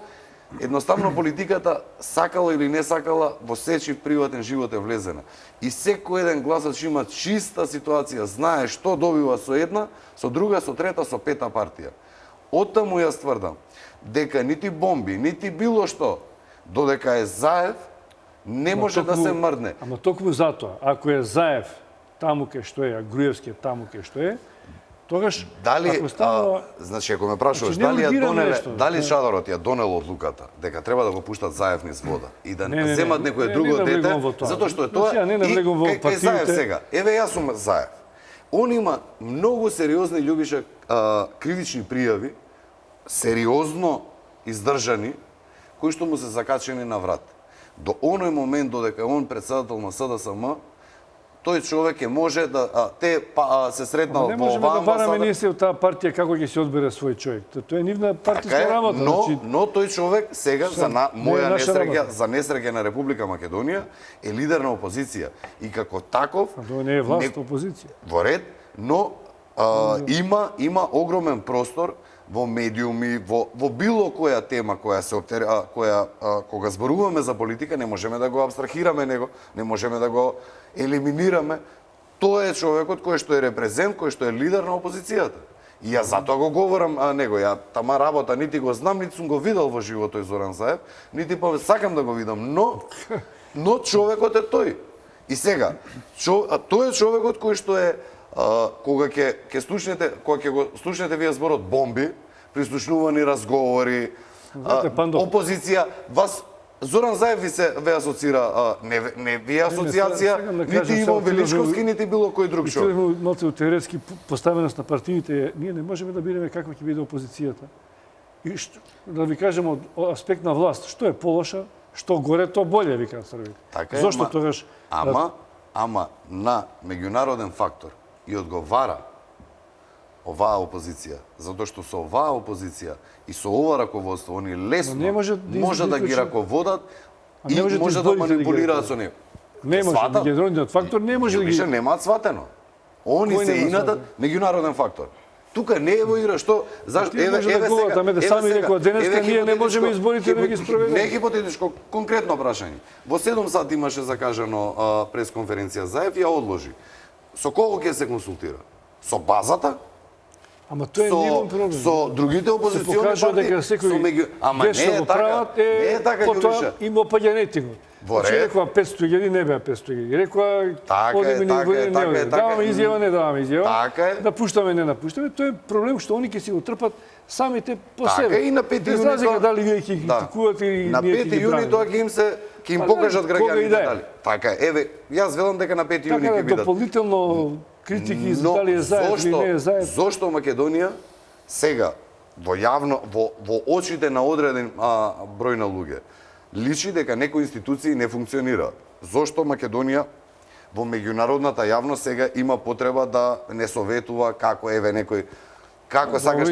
едноставно политиката, сакала или не сакала, во сечив приватен живот е влезена. И секој еден гласач има чиста ситуација, знае што добива со една, со друга, со трета, со пета партија. Оттаму јас тврдам дека нити бомби, нити било што, додека е Заев, не може да се мрдне. Ама токму затоа, ако е Заев таму кај што е, а Груевски е таму кај што е, тогаш дали ако става... значи ако ме прашуваш дали Шадарот ја донел одлуката дека треба да го пуштат Заев низ вода и да земат некое друго дете, затоа што е тоа и кај Заев сега. Еве јас сум Заев. Он има многу сериозни, Љубиша, кривични пријави, сериозно издржани, кои што му се закачени на врат. До оној момент додека он председател на СДСМ, тој човек може да се сретнал во оваа амбасада. Не можеме да бараме ние се од таа партија како ќе се одбере свој човек. Тоа е нивна партиска работа. Но тој човек сега за моја несреќа, за несреќа на Република Македонија е лидер на опозиција и како таков тоа не е власт, опозиција. Во ред, но има огромен простор во медиуми, во било која тема кога зборуваме за политика, не можеме да го абстрахираме него, не можеме да го елиминираме. Тоа е човекот кој што е репрезент, кој што е лидер на опозицијата. И јас затоа го говорам него. Ја тама работа нити го знам, нити сум го видел во животот Зоран Заев, нити сакам да го видам, но човекот е тој. И сега, тој е човекот кој што е кога ќе го слушнете вие зборот бомби, прислушнувани разговори, опозиција, вас Зоран Заев ве асоцира, не вие асоциација, нити Иво Величковски, нити било кој друг човек. Малце теоретски поставеност на партиите, ние не можеме да биреме каква ќе биде опозицијата. И да ви кажем од аспект на власт, што е полоша, што горе, то боле, викаат Србите. Зошто тогаш? Ама на меѓународен фактор и одговара оваа опозиција, затоа што со оваа опозиција и со ова раководство они лесно може да ги раководат и може да манипулираат со него. Не може, меѓународниот фактор не може да ги... Немаат сватено. Они се инатат меѓународен фактор. Тука не е во игра, што... Еве сега... Сами некоја денеска ние не можеме изборите да ги спроведеме. Не хипотетичко, конкретно прашање. Во 7 сати имаше закажано пресконференција Заев и ја одложи. Со кого ќе се консултира? Со базата? Ама тоа е нивен проблем. Со другите опозициони партии? Ама не е така. Не е така, Љубиша. Има опаѓа рейтингот. Значи рекоа 500.000, не беа 500.000. Рекоа одиме на избори, не одиме. Даваме изјава, не даваме изјава. Да пуштаме, не напуштаме. Тоа е проблем што они ќе си го трпат самите по себе. Така и на 5 јуни. Разлика дали вие ќе ги критикувате или на 5 јуни тоа ќе им покажат граѓаните дали. Така е. Еве, јас велам дека на 5 јуни ќе бидат. Дополнително критики за дали е Заев или не е Заев. Зошто Македонија сега во јавно во очите на одреден број на луѓе личи дека некои институции не функционираат. Зошто Македонија во меѓународната јавност сега има потреба да не советува како еве некој како сакаш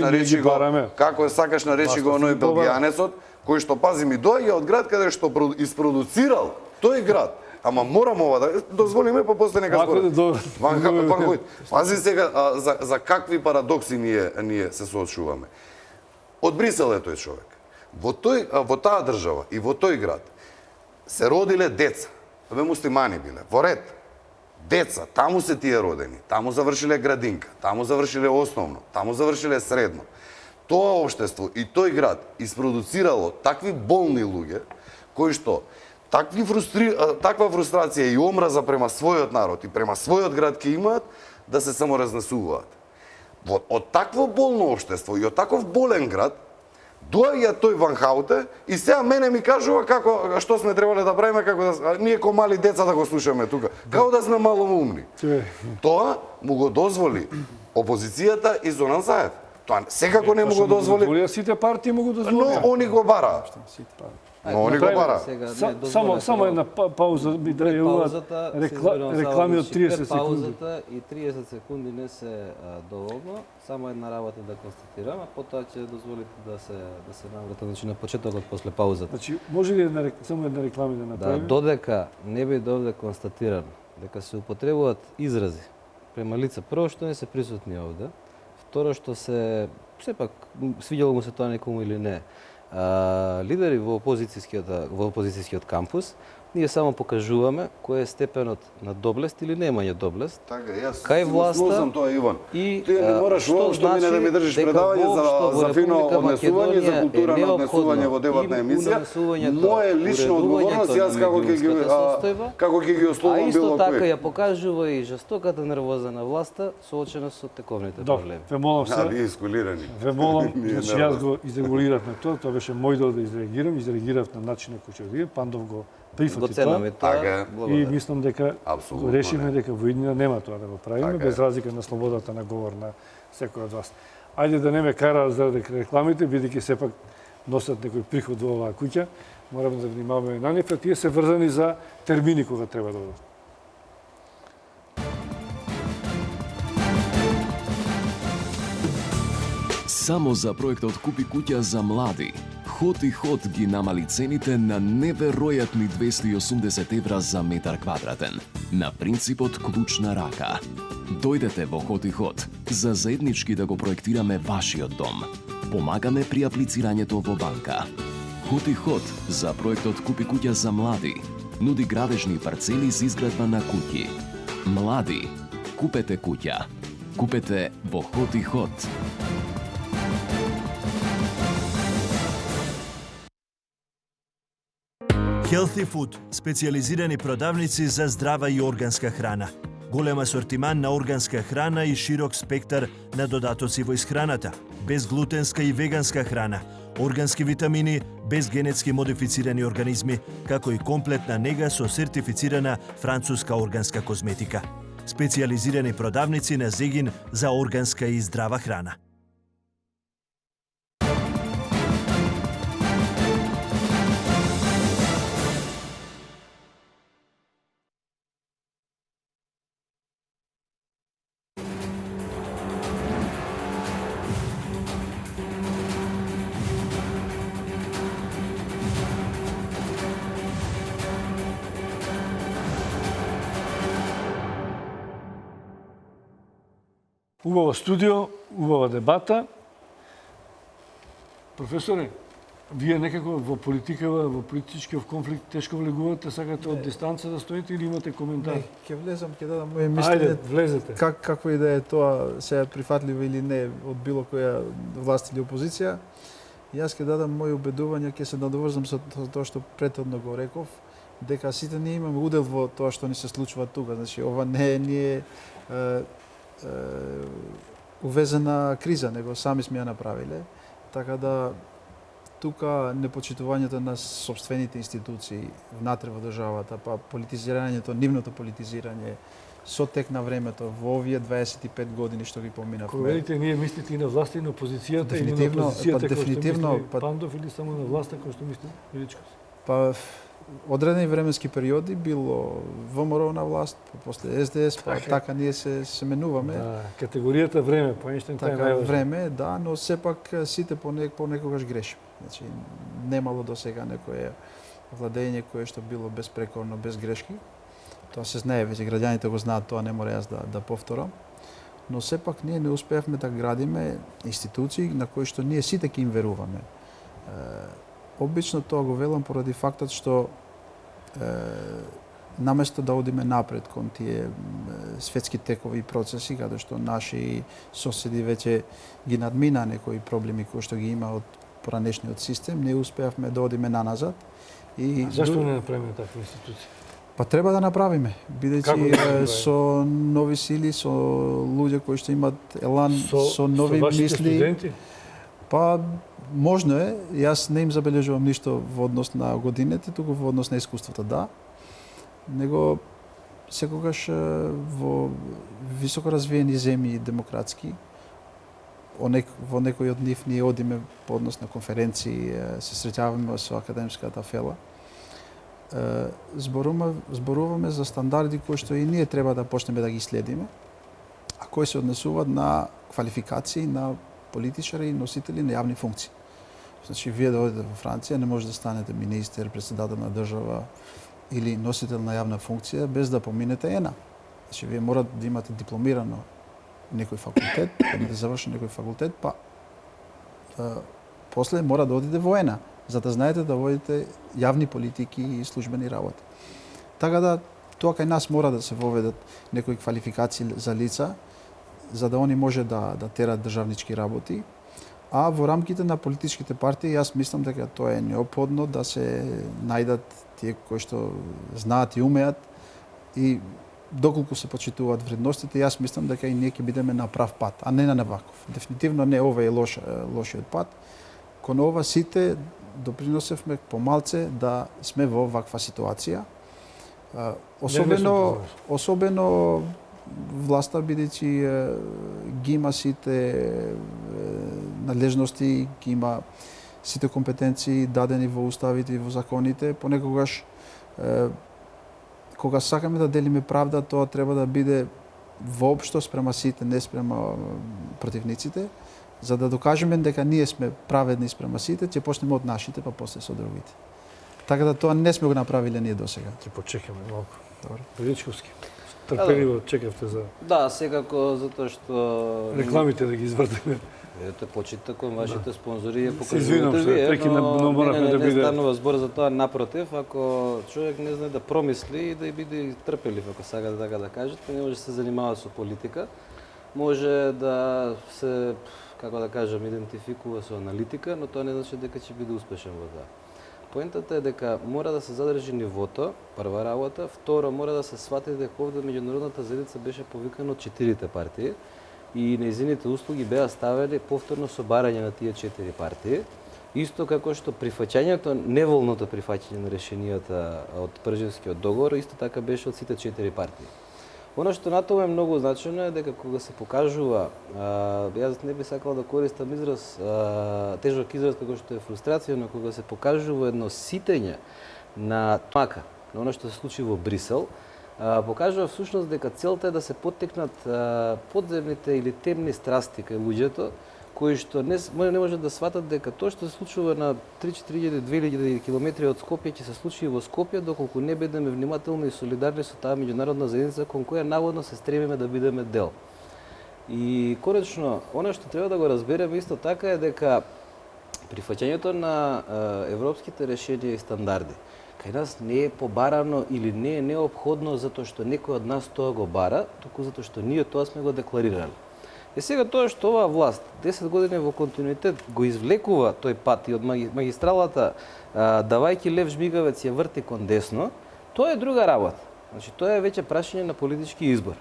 наречи го оној белгијанецот кој што пази ми доаѓа од град каде што испродуцирал тој град. Ама морам ова да дозволиме па после нека зборам. Пази сега за какви парадокси ние се соочуваме. Од Брисел е тој човек. Во таа држава и во тој град се родиле деца. Бе муслимани биле. Во ред. Деца, таму се тие родени. Таму завршиле градинка, таму завршиле основно, таму завршиле средно. Тоа општество и тој град испродуцирало такви болни луѓе кои што таква фрустрација и омраза према својот народ и према својот град ќе имаат да се саморазнесуваат. Од такво болно општество и од таков болен град доаѓа тој Ван Хауте и сега мене ми кажува што сме требале да правиме, ние ко мали деца да го слушаме тука. Како да сме малоумни. Тоа му го дозволи опозицијата и Зоран Заев. Тоа секако не му го дозволи. Сите партии му го дозволија. Но они го бараат. Но они го бараат. Само една пауза ми да ја реклами од 30 секунди. Паузата и 30 секунди не се доволно. Само една работа да констатирам, а потоа ќе дозволите да се наврата, значи на почетокот после паузата. Значи може ли само една реклама да направиме? Додека не биде овде констатирано дека се употребуваат изрази према лица, прво што не се присутни овде, второ што се сепак свиѓало му се тоа некому или не, лидери во опозицијскиот кампус, ние само покажуваме кој е степенот на доблест или немање доблест. Така, јас кај власта тоа, Иван. И ти не мораш воопшто мене да ми држиш предавање за фино однесување, за култура на однесување во дебатна емисија. Моје лично одговорност, јас како ќе ги ословам било кој. А исто така ја покажува и жестоката нервоза на власта соочена со тековните проблеми. Ве молам се. Вие искулирани. Ве молам, значи јас го изрегулиравме тоа беше мој дел да изреагирав на начинот кој ќе вие, Пандов го прифати тоа и мислам дека решиме дека во иднина нема тоа да го правиме, без разлика на слободата на говор на секој од вас. Ајде да не ме кара заради рекламите, бидејќи сепак носат некој приход во оваа куќа, мораме да внимаваме на нив, тие се врзани за термини кога треба да одат. Само за проектот Купи куќа за млади, Хот и Хот ги намали цените на неверојатни 280 евра за метар квадратен, на принципот клуч на рака. Дојдете во Хот и Хот за заеднички да го проектираме вашиот дом. Помагаме при аплицирањето во банка. Хот и Хот за проектот Купи куќа за млади нуди градежни парцели за изградба на куќи. Млади, купете куќа. Купете во Хот и Хот. Healthy Food – специализирани продавници за здрава и органска храна. Голем асортиман на органска храна и широк спектар на додатоци во исхраната. Безглутенска и веганска храна, органски витамини, без генетски модифицирани организми, како и комплетна нега со сертифицирана француска органска козметика. Специализирани продавници на Зегин за органска и здрава храна. Убава студио, убава дебата. Професоре, вие некако во политикава, во политичкиот конфликт тешко влегувате, сакате од дистанца да стоите или имате коментар? Ќе влезам, ќе дадам моје мислење. Ајде, влезете. Како и да е тоа сега прифатливо или не од било која власт или опозиција, јас ќе дадам моје убедување, ќе се надоврзам со тоа што претhodно го реков, дека сите ние имаме удел во тоа што ни се случува тука. Значи, ова не е увезена криза, него сами сме ја направиле. Така да тука непочитувањето на собствените институции внатре во државата, па политизирањето, нивното политизирање со тек на времето во овие 25 години што ги поминавме. Кога велите ние мислите и на власта и на опозицијата, или на опозицијата кој што Пандов, или само на власта кој што мисли Величковски? Па одредени временски периоди било ВМРО на власт, после СДС, па така ние се менуваме. Да, категоријата време, по Ејнштејн така е време, да, но сепак сите понекогаш грешиме. Значи немало до сега некое владење кое што било безпрекорно, без грешки. Тоа се знае, веќе граѓаните го знаат, тоа не мора јас да повторам. Но сепак ние не успеавме да градиме институции на кои што ние сите ќе им веруваме. Обично тоа го велам поради фактот што наместо да одиме напред кон тие светски текови процеси, каде што наши соседи веќе ги надмина некои проблеми кои што ги има од поранешниот систем, не успеавме да одиме наназад. И Зашто не направиме такви институции? Па треба да направиме, Како бидејќи да направиме? со нови сили, со луѓе кои што имат елан, со нови со вашите мисли. студенти? Па можно е, јас не им забележувам ништо во однос на годините, туку во однос на искуството, да. Него секогаш во високо развиени земји демократски, во некој од нив ние одиме по однос на конференции, се среќаваме со академската фела. Зборуваме за стандарди кои што и ние треба да почнеме да ги следиме, а кои се однесуваат на квалификации на политичари и носители на јавни функции. Значи, вие да одите во Франција, не може да станете министер, председател на држава или носител на јавна функција без да поминете ЕНА. Значи, вие мора да имате дипломирано некој факултет, да имате завршен некој факултет, па после мора да одите во ЕНА, за да знаете да водите јавни политики и службени работи. Така да, тоа кај нас мора да се воведат некои квалификации за лица, за да они може да терат државнички работи, а во рамките на политичките партии јас мислам дека тоа е неопходно да се најдат тие кои што знаат и умеат и доколку се почитуваат вредностите, јас мислам дека и ние ќе бидеме на прав пат, а не на неваков. Дефинитивно не ова е лошиот пат. Кон ова сите доприносевме помалце да сме во ваква ситуација. Особено власта, бидејќи ги има сите надлежности, ги има сите компетенции дадени во уставите и во законите, понекогаш кога сакаме да делиме правда, тоа треба да биде воопшто спрема сите, не спрема противниците, за да докажеме дека ние сме праведни спрема сите, ќе почнеме од нашите, па после со другите. Така да тоа не сме го направиле ние досега. Ќе почекаме малку. Добро. Величковски. Трпеливо чекавте за... Да, секако, затоа што... Рекламите да ги извртиме. Ете, почита кон вашите спонзори ја Се извинам покажувате што вие, прекинав, но мораме да не биде... станува збор за тоа, напротив, ако човек не знае да промисли и да биде трпелив, ако сака да така да кажете, не може да се занимава со политика, може да се, како да кажам, идентификува со аналитика, но тоа не значи дека ќе биде успешен во тоа. Поентата е дека мора да се задржи нивото, прва работа, второ мора да се свати дека овде меѓународната заедница беше повикана од 4 партии и нејзините услуги беа ставени повторно со барање на тие 4 партии, исто како што прифаќањето, неволното прифаќање на решенијата од Пржевскиот договор, исто така беше од сите 4 партии. Оно што на тоа е многу значено е дека кога се покажува, јас не би сакал да користам израз, тежок израз како што е фрустрација, но кога се покажува едно ситење на мака, на оно што се случи во Брисел, покажува всушност дека целта е да се поттекнат подземните или темни страсти кај луѓето, кои што не може да сватат дека тоа што се случува на 3-4-2.000 километри од Скопје ќе се случи и во Скопје, доколку не бидеме внимателни и солидарни со таа меѓународна заедница кон која наводно се стремиме да бидеме дел. И конечно, она што треба да го разбереме исто така е дека прифаќањето на европските решенија и стандарди кај нас не е побарано или не е неопходно затоа што некој од нас тоа го бара, туку затоа што ние тоа сме го декларирали. И сега тоа што оваа власт 10 години во континуитет го извлекува тој пат и од магистралата, давајќи лев жмигавец ја врти кон десно, тоа е друга работа. Значи тоа е веќе прашање на политички избор.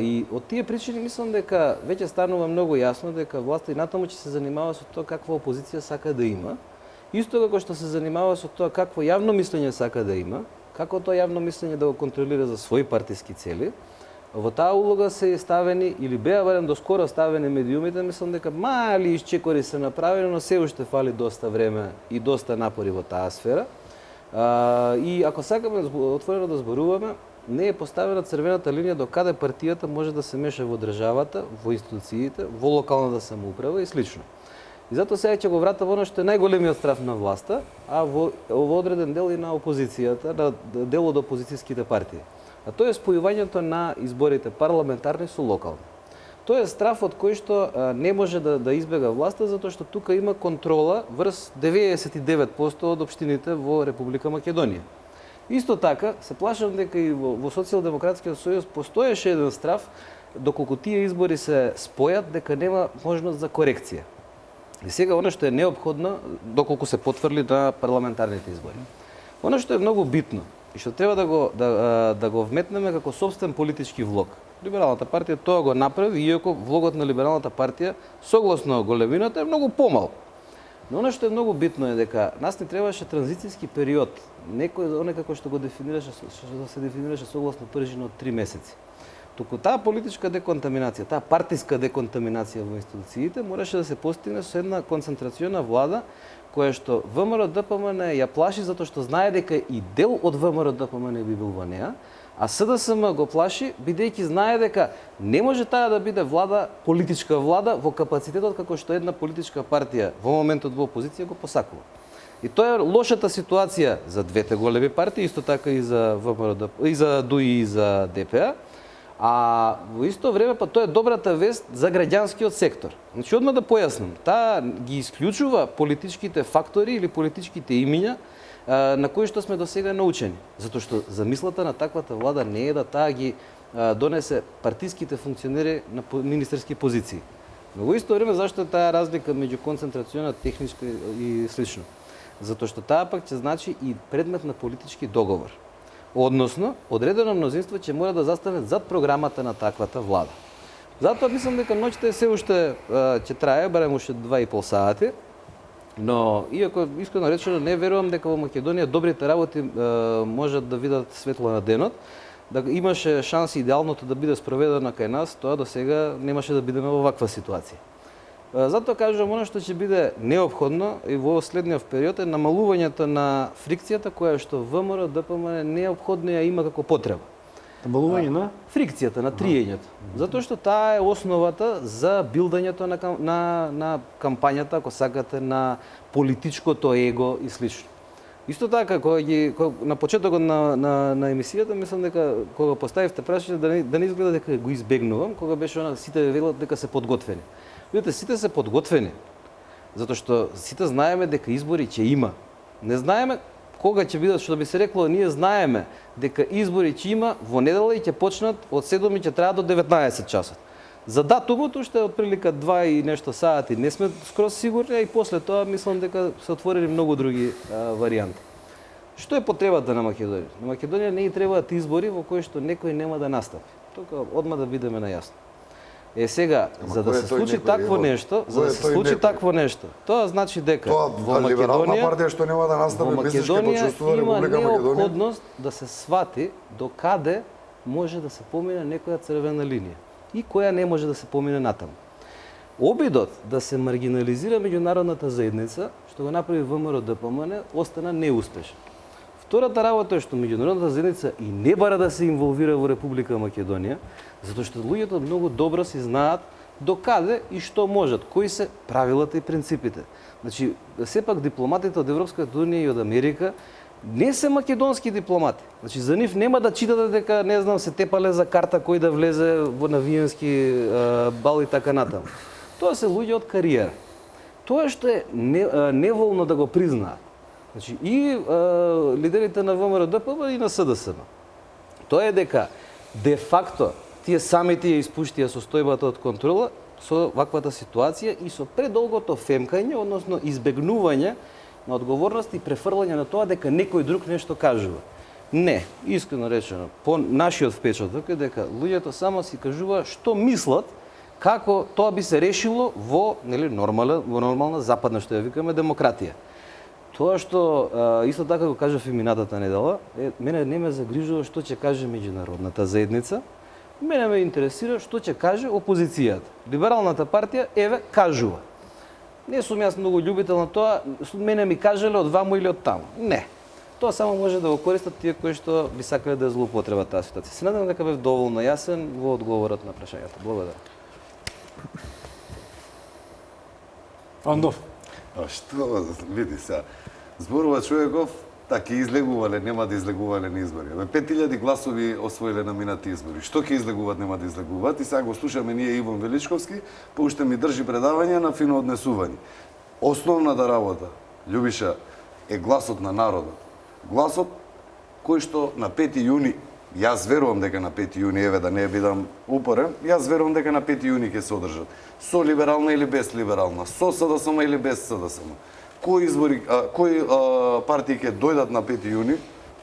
И од тие причини мислам дека веќе станува многу јасно дека власта и натаму ќе се занимава со тоа каква опозиција сака да има, исто како што се занимава со тоа какво јавно мислење сака да има, како тоа јавно мислење да го контролира за своји партиски цели. Во таа улога се ставени, или беа барем доскоро ставени медиумите, мислам дека мали исчекори се направени, но се уште фали доста време и доста напори во таа сфера. И ако сакаме отворено да зборуваме, не е поставена црвената линија до каде партијата може да се меша во државата, во институциите, во локалната самоуправа и слично. И затоа сега ќе го вратам оно што е најголемиот страф на власта, а во одреден дел и на опозицијата, на дел од опозицијските партии. А тоа е спојувањето на изборите парламентарни со локални. Тоа е страф од кој што не може да избега власта, затоа што тука има контрола врз 99% од општините во Република Македонија. Исто така, се плашам дека и во Социјалдемократскиот сојуз постоеше еден страф, доколку тие избори се спојат, дека нема можност за корекција. И сега оно што е неопходно, доколку се потврди на парламентарните избори. Оно што е многу битно и што треба да го вметнеме како собствен политички влог. Либералната партија тоа го направи, иако влогот на Либералната партија, согласно големината, е многу помал. Но оно што е многу битно е дека нас не требаше транзицијски период. Некој како што го дефинираше, што се дефинираше согласно пржина од 3 месеци. Туку таа политичка деконтаминација, таа партиска деконтаминација во институциите мораше да се постигне со една концентрациона влада која што ВМРО-ДПМН ја плаши затоа што знае дека и дел од ВМРО-ДПМН би бил во неа, а СДСМ го плаши бидејќи знае дека не може таа да биде влада, политичка влада во капацитетот како што една политичка партија во моментот во опозиција го посакува. И тоа е лошата ситуација за двете големи партии, исто така и за ВМРО-ДПМН, и за ДУИ и за ДПА. А во исто време па тоа е добрата вест за граѓанскиот сектор. Значи одма да појаснам, таа ги исклучува политичките фактори или политичките имиња на кои што сме досега научени. Затоа што замислата на таквата влада не е да таа ги донесе партиските функционери на министерски позиции. Но во исто време зашто е таа разлика меѓу концентрациона, техничка и слично? Затоа што таа пак ќе значи и предмет на политички договор. Односно, одредено мнозинство ќе мора да застане зад програмата на таквата влада. Затоа мислам дека ноќта се уште ќе трае, барем уште 2,5 сати, но иако искрено речено не верувам дека во Македонија добрите работи можат да видат светло на денот, да имаше шанси идеалното да биде спроведено кај нас, тоа до сега немаше да бидеме во ваква ситуација. Затоа кажувам, оно што ќе биде неопходно и во следниот период е намалувањето на фрикцијата која што ВМРО-ДПМН неопходно ја има како потреба. Намалување на фрикцијата, на триењето. Затоа што таа е основата за билдањето на кампањата, ако сакате, на политичкото его и слично. Исто така, на почетокот на емисијата, мислам дека кога поставивте прашање да не изгледа дека го избегнувам, кога беше сите велат дека се подготвени. Видите, сите се подготвени, затоа што сите знаеме дека избори ќе има. Не знаеме кога ќе бидат, што би се рекло, ние знаеме дека избори ќе има во недела и ќе почнат од 7 и ќе траат до 19 часот. За датумот уште отприлика 2 и нешто сати не сме скроз сигурни, и после тоа мислам дека се отворени многу други варијанти. Што е потребата на Македонија? На Македонија не и требаат избори во кои што некој нема да настапи. Тука одма да бидеме најасно. Сега, за да се случи такво нешто, тоа значи дека во Македонија што нема да настапи без да почувствува Република Македонија, неопходност да се свати до каде може да се помине некоја црвена линија и која не може да се помине натаму. Обидот да се маргинализира меѓународната заедница, што го направи ВМРО-ДПМН, остана неуспешен. Втората работа е што меѓународната заедница и не бара да се инволвира во Република Македонија, затоа што луѓето многу добро си знаат до каде и што можат, кои се правилата и принципите. Значи, сепак дипломатите од Европската унија и од Америка не се македонски дипломати. Значи, за нив нема да читате дека, не знам, се тепале за карта кој да влезе во навиенски бал и така натаму. Тоа се луѓе од кариера. Тоа што е неволно да го признаат. Значи, и лидерите на ВМРО-ДПМН и на СДСМ. Тоа е дека, де-факто, тие самите ја испуштија состојбата од контрола со ваквата ситуација и со предолгото фемкање, односно избегнување на одговорност и префрлање на тоа дека некој друг нешто кажува. Не, искрено речено, по нашиот впечаток е дека луѓето само си кажува што мислат, како тоа би се решило во нормална западна, што ја викаме, демократија. Тоа што исто така го кажав и минатата недела, мене не ме загрижува што ќе каже меѓународната заедница, мене ме интересира што ќе каже опозицијата. Либералната партија, кажува. Не сум јас многу љубител на тоа, мене ми кажале од ваму или од таму. Не. Тоа само може да го користат тие кои што би сакале да злоупотребат таа ситуација. Се надевам дека бев доволно јасен во одговорот на прашањето. Благодарам. Андов. Што, види сега, зборува човеков, така излегувале, нема да излегувале на избори. 5000 гласови освоиле на минати избори. Што ќе излегуваат, нема да излегуваат. И сега го слушаме ние Иван Величковски, па уште ми држи предавање на фино однесување. Основната работа, Љубиша, е гласот на народот. Гласот кој што на 5 јуни Јас верувам дека на 5 јуни, еве да не бидам упорен, јас верувам дека на 5 јуни ќе се одржат. Со либерална или без либерална, со СДСМ или без СДСМ. Кои избори, кои партии ќе дојдат на 5 јуни,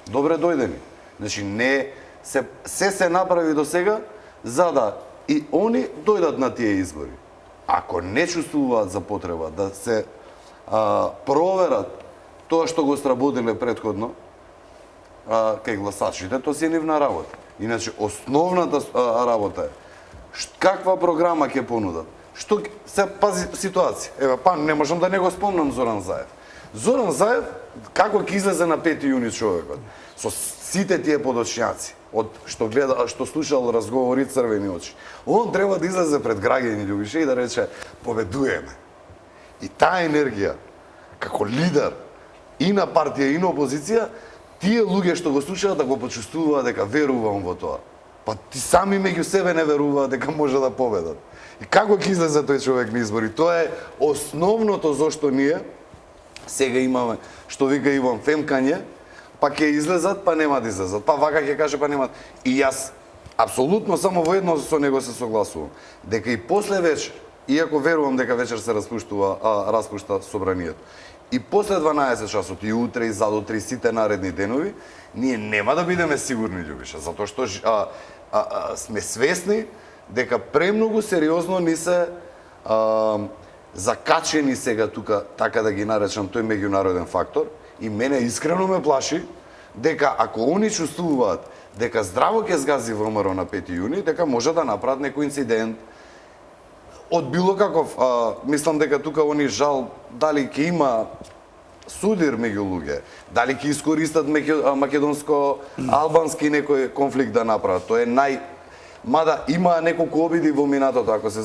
добре дојдени. Значи не се направи до сега за да и они дојдат на тие избори. Ако не чувствуваат за потреба да се проверат тоа што го сработиле предходно кај гласачите, тоа си е нивна работа. Иначе основната работа е каква програма ќе понудат. Што се пази ситуација. Еве па не можам да не го спомнам Зоран Заев. Зоран Заев како ќе излезе на 5 јуни човекот со сите тие подочњаци од што гледа, што слушал разговори црвени очи. Он треба да излезе пред граѓани Љубише и да рече победуеме. И таа енергија како лидер и на партија и на опозиција, тие луѓе што го слушаат да го почувствуваат дека верувам во тоа. Па ти сами меѓу себе не веруваат дека може да победат. И како ќе излезе тој човек на избори? Тоа е основното зошто ние сега имаме, што вика Иван, фемкање, па ќе излезат, па нема да излезат. Па вака ќе каже, па нема. И јас апсолутно само во едно со него се согласувам, дека и после вечер, иако верувам дека вечер се распушта собранието, и после 12 часот, и утре, и задутре, и сите наредни денови, ние нема да бидеме сигурни, Љубиша, затоа што сме свесни дека премногу сериозно ни се закачени сега тука, така да ги наречам, тој меѓународен фактор, и мене искрено ме плаши дека ако они чувствуваат дека здраво ќе згази ВМРО на 5 јуни, дека може да направат некој инцидент од било каков, мислам дека тука они жал дали ќе има судир меѓу луѓе, дали ќе искористат македонско-албански некој конфликт да направат. Тоа е мада има неколку обиди во минатото, ако се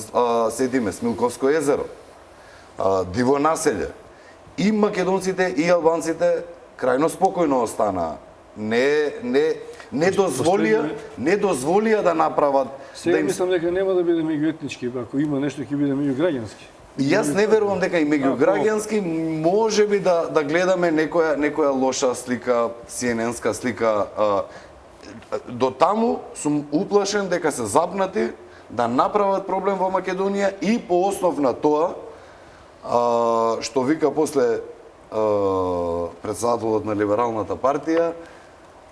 сетиме, Смилковско езеро, Диво населје. И македонците и албанците крајно спокојно останаа. Не дозволија да направат. Сега мислам дека нема да биде меѓуетнички, ако има нешто ќе биде меѓуграѓански. Јас не верувам дека и меѓуграѓански можеби да гледаме некоја лоша слика, CNN-ска слика. До таму сум уплашен дека се запнати да направат проблем во Македонија и по основ на тоа што вика после председателот на Либералната партија,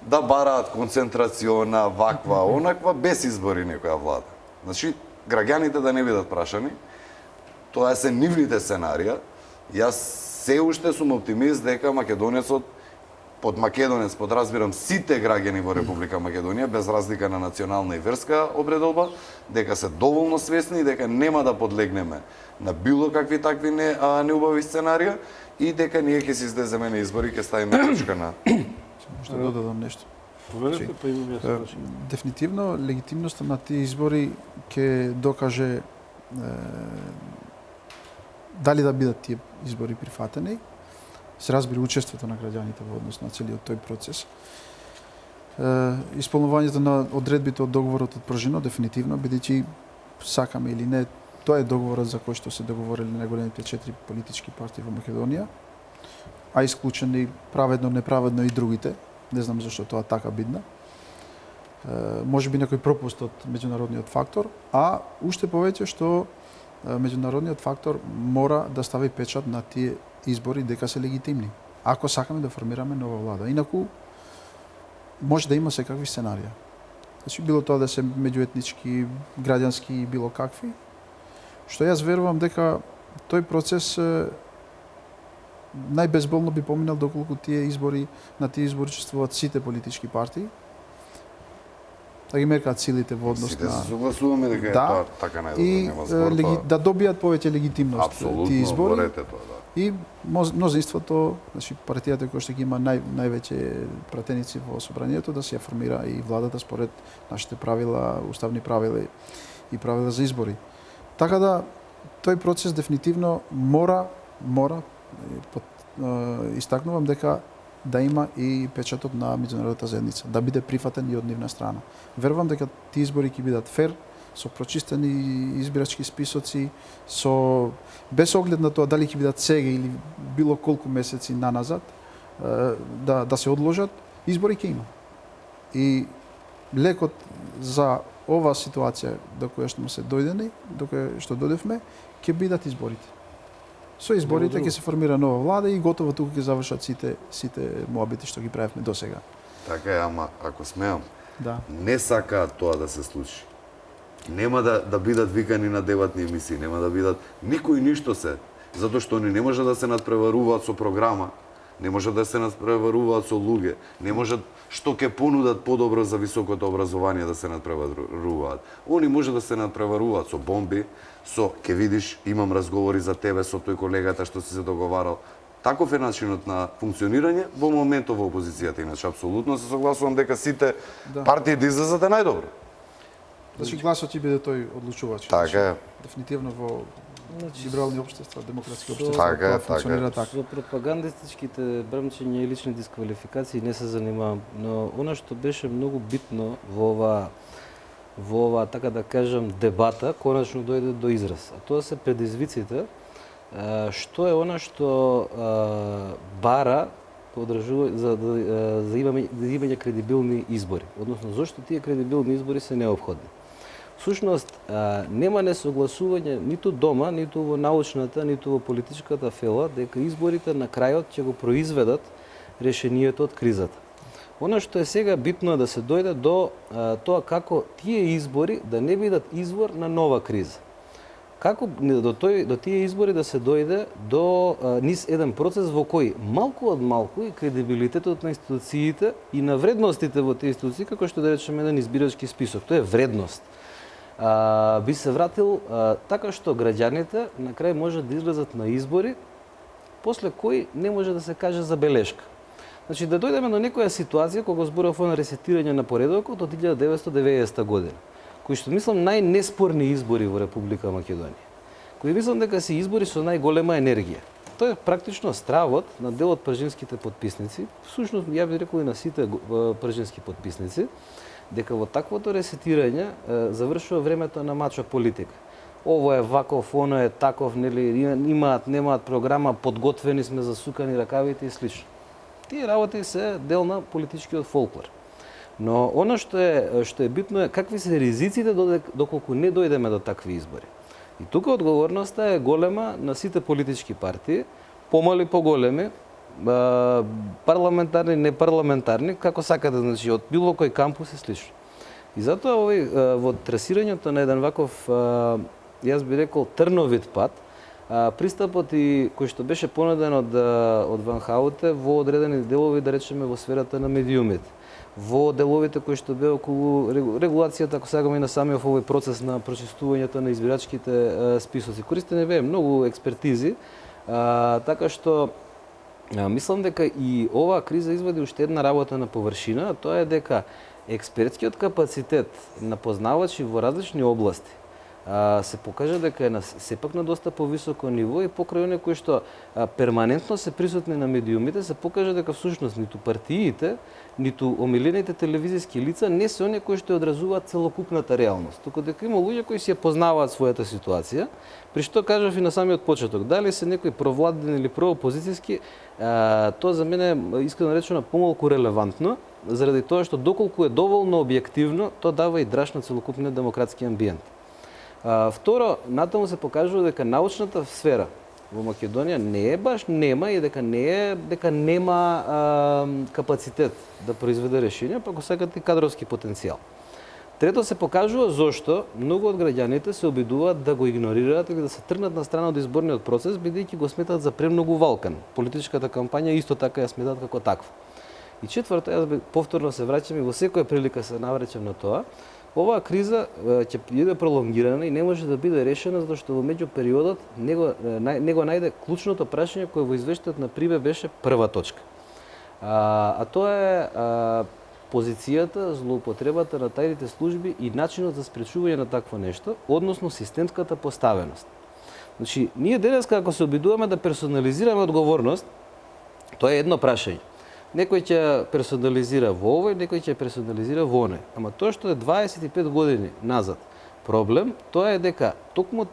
да бараат концентрациона, ваква, онаква, без избори некоја влада. Значи, граѓаните да не бидат прашани, тоа се нивните сценарија. Јас се уште сум оптимист дека македонецот, под македонец подразбирам сите граѓани во Република Македонија, без разлика на национална и верска обредолба, дека се доволно свесни и дека нема да подлегнеме на било какви такви неубави сценарија и дека ние ќе се излеземе на избори, ќе ставиме точка на... Може да додадам нешто. Поверете, па имам јас. Дефинитивно, легитимноста на тие избори ќе докаже дали да бидат тие избори прифатени, се разбира учеството на граѓаните во однос на целиот тој процес. Исполнувањето на одредбите од договорот од Пржино, дефинитивно, бидејќи сакаме или не, тоа е договорот за кој што се договорили најголемите 4 политички партии во Македонија, а исклучени праведно, неправедно и другите. Не знам зашто тоа така бидна. Може би некој пропуст од меѓународниот фактор, а уште повеќе што меѓународниот фактор мора да стави печат на тие избори дека се легитимни. Ако сакаме да формираме нова влада. Инаку, може да има секакви сценарија. Значи, било тоа да се меѓуетнички, граѓански и било какви, што јас верувам дека тој процес најбезболно би поминал доколку на тие избори учествуваат сите политички партии, да ги меркаат силите во однос на... Сите се согласуваме дека тоа така нема збор. И да добијат повеќе легитимност тие избори. Абсолютно, тоа, да. И мнозинството, значи партијата која што ги има највеќе пратеници во собранието, да се ја формира и владата според нашите правила, уставни правила и правила за избори. Така да, тој процес дефинитивно мора истакнувам дека да има и печатот на меѓународната заедница, да биде прифатен и од нивна страна. Верувам дека тие избори ќе бидат фер, со прочистени избирачки списоци, без оглед на тоа дали ќе бидат сега или било колку месеци наназад, да се одложат, избори ќе има. И лекот за ова ситуација до која што се дојдени, до која што дојдевме, ќе бидат изборите. Со изборите ќе се формира нова влада и готово тука ќе завршат сите моабити што ги правевме досега. Така е, ама ако смеам, Да. не сакаат тоа да се случи. Нема да бидат викани на дебатни емисии, нема да бидат никој ништо се, затоа што они не може да се надпреваруваат со програма, не може да се надпреваруваат со луѓе, не може што ќе понудат подобро за високото образование да се надпреваруваат. Они може да се надпреваруваат со бомби, со ќе видиш, имам разговори за тебе со тој колегата што си се договарал. Таков е начинот на функционирање во моментов во опозицијата, иначе апсолутно се согласувам дека сите партии да излезат е најдобро. Значи гласот ќе биде тој одлучувач. Така е. Дефинитивно во либерални општества, демократски општества, така е, функционира така. Со пропагандистичките брмчења и лични дисквалификации не се занимавам, но она што беше многу битно во ова, така да кажам, дебата, конечно дојде до израз. А тоа се предизвиците, што е она што бара за имање кредибилни избори, односно зошто тие кредибилни избори се неопходни. Всушност, нема несогласување ниту дома, ниту во научната, ниту во политичката фела, дека изборите на крајот ќе го произведат решението од кризата. Она што е сега битно е да се дојде до тоа како тие избори да не бидат извор на нова криза. Како до тие избори да се дојде до низ еден процес во кој малку од малку и кредибилитетот на институциите и на вредностите во тие институции, како што да речеме еден избирачки список, тоа е вредност, би се вратил така што граѓаните на крај може да излезат на избори, после кој не може да се каже забелешка. Значи да дојдеме до некоја ситуација кога зборав на ресетирање на поредокот од 1990 година, кои што мислам најнеспорни избори во Република Македонија, кои мислам дека се избори со најголема енергија. Тоа е практично стравот на дел од пржинските потписници, всушност ја би рекол и на сите пржински потписници, дека во таквото ресетирање завршува времето на мачо политика. Ово е ваков, оно е таков, нели, немаат програма, подготвени сме, засукани ракавите и слично. Тие работи се дел на политичкиот фолклор. Но она што е битно е какви се ризиците доколку не дојдеме до такви избори. И тука одговорноста е голема на сите политички партии, помали, поголеми, парламентарни, непарламентарни, како сакате, значи од било кој кампус и слично. И затоа во трасирањето на еден ваков, јас би рекол, трновит пат, пристапот и кој што беше понуден од Ван Хауте во одредени делови, да речеме, во сферата на медиумите, во деловите кои што беа околу регулацијата, ако сакаме, и на самиот овој процес на прочистувањето на избирачките списоци. Користени беа многу експертизи, така што мислам дека и оваа криза извади уште една работа на површина, а тоа е дека експертскиот капацитет на познавачи во различни области се покажа дека е сепак на доста повисоко ниво и покрај оние кои што перманентно се присутни на медиумите, се покажа дека всушност ниту партиите, ниту омилените телевизиски лица не се оние кои што одразуваат целокупната реалност, туку дека има луѓе кои си ја познаваат својата ситуација, при што кажав и на самиот почеток, дали се некој провладен или проопозицијски, тоа за мене е искрено речено помалку релевантно, заради тоа што доколку е доволно објективно, тоа дава и драж на целокупниот демократски амбиент. Второ, натаму се покажува дека научната сфера во Македонија не е баш нема и дека нема капацитет да произведе решенија, па ако сакате кадровски потенцијал. Трето, се покажува зошто многу од граѓаните се обидуваат да го игнорираат или да се тргнат на страна од изборниот процес, бидејќи го сметаат за премногу валкан. Политичката кампања исто така ја сметаат како таква. И четврто, јас повторно се враќам и во секоја прилика се навраќам на тоа, оваа криза ќе биде пролонгирана и не може да биде решена затоа што во меѓупериодот него најде клучното прашање кое во извештајот на Прибе беше прва точка. А тоа е позицијата, злоупотребата на тајните служби и начинот за спречување на такво нешто, односно системската поставеност. Значи, ние денеска ако се обидуваме да персонализираме одговорност, тоа е едно прашање. Некој ќе персонализира во овој, некој ќе персонализира во оној. Ама тоа што е 25 години назад проблем, тоа е дека токму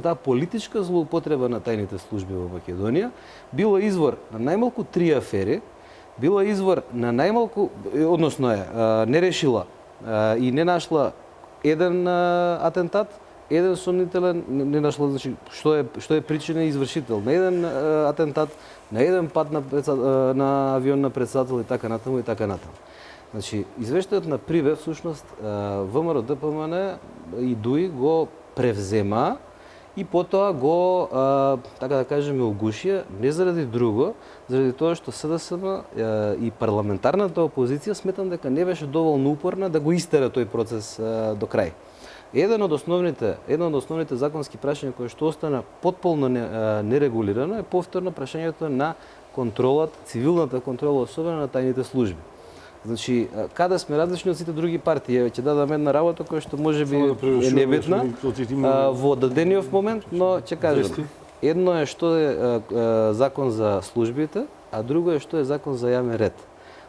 таа политичка злоупотреба на тајните служби во Македонија била извор на најмалку 3 афери, било извор на најмалку, односно не решила и не нашла еден атентат, еден сомнителен, не нашла, значи, што е причина и извршител на еден атентат, на еден пат на авион на председател и така натаму и така натаму. Значи, извештајот на Приве, всушност, ВМРО ДПМН и ДУИ го превзема и потоа го, така да кажеме, огушија, не заради друго, заради тоа што СДСМ и парламентарната опозиција сметам дека не беше доволно упорна да го истера тој процес до крај. Едно од основните законски прашања кои што остана потполно нерегулирано е повторно прашањето на контролата, цивилната контрола, особено на тајните служби. Значи, каде сме различни од сите други партии, ќе дадам една работа која што можеби е небитна во дадениот момент, но ќе кажам. Едно е што е закон за службите, а друго е што е закон за јавен ред.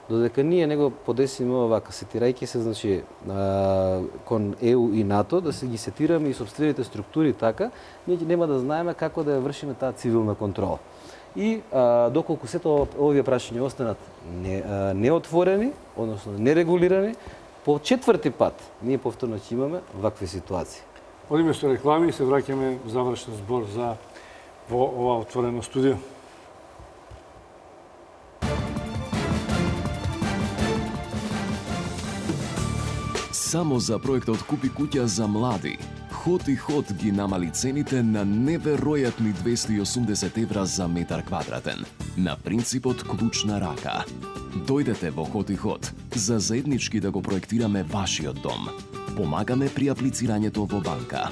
Додека ние не го подесиме овака, сетирајќи се, значи, кон ЕУ и НАТО, да се ги сетираме и собствените структури така, ние нема да знаеме како да ја вршиме таа цивилна контрола. И доколку сето овие прашања останат неотворени, односно нерегулирани, по четврти пат ние повторно ќе имаме вакви ситуации. Одиме со реклами и се враќаме завршен збор за во ова отворено студио. Само за проектот Купи куќа за млади, Ход и Ход ги намали цените на неверојатни 280 евра за метар квадратен, на принципот клуч на рака. Дојдете во Ход и Ход за заеднички да го проектираме вашиот дом. Помагаме при аплицирањето во банка.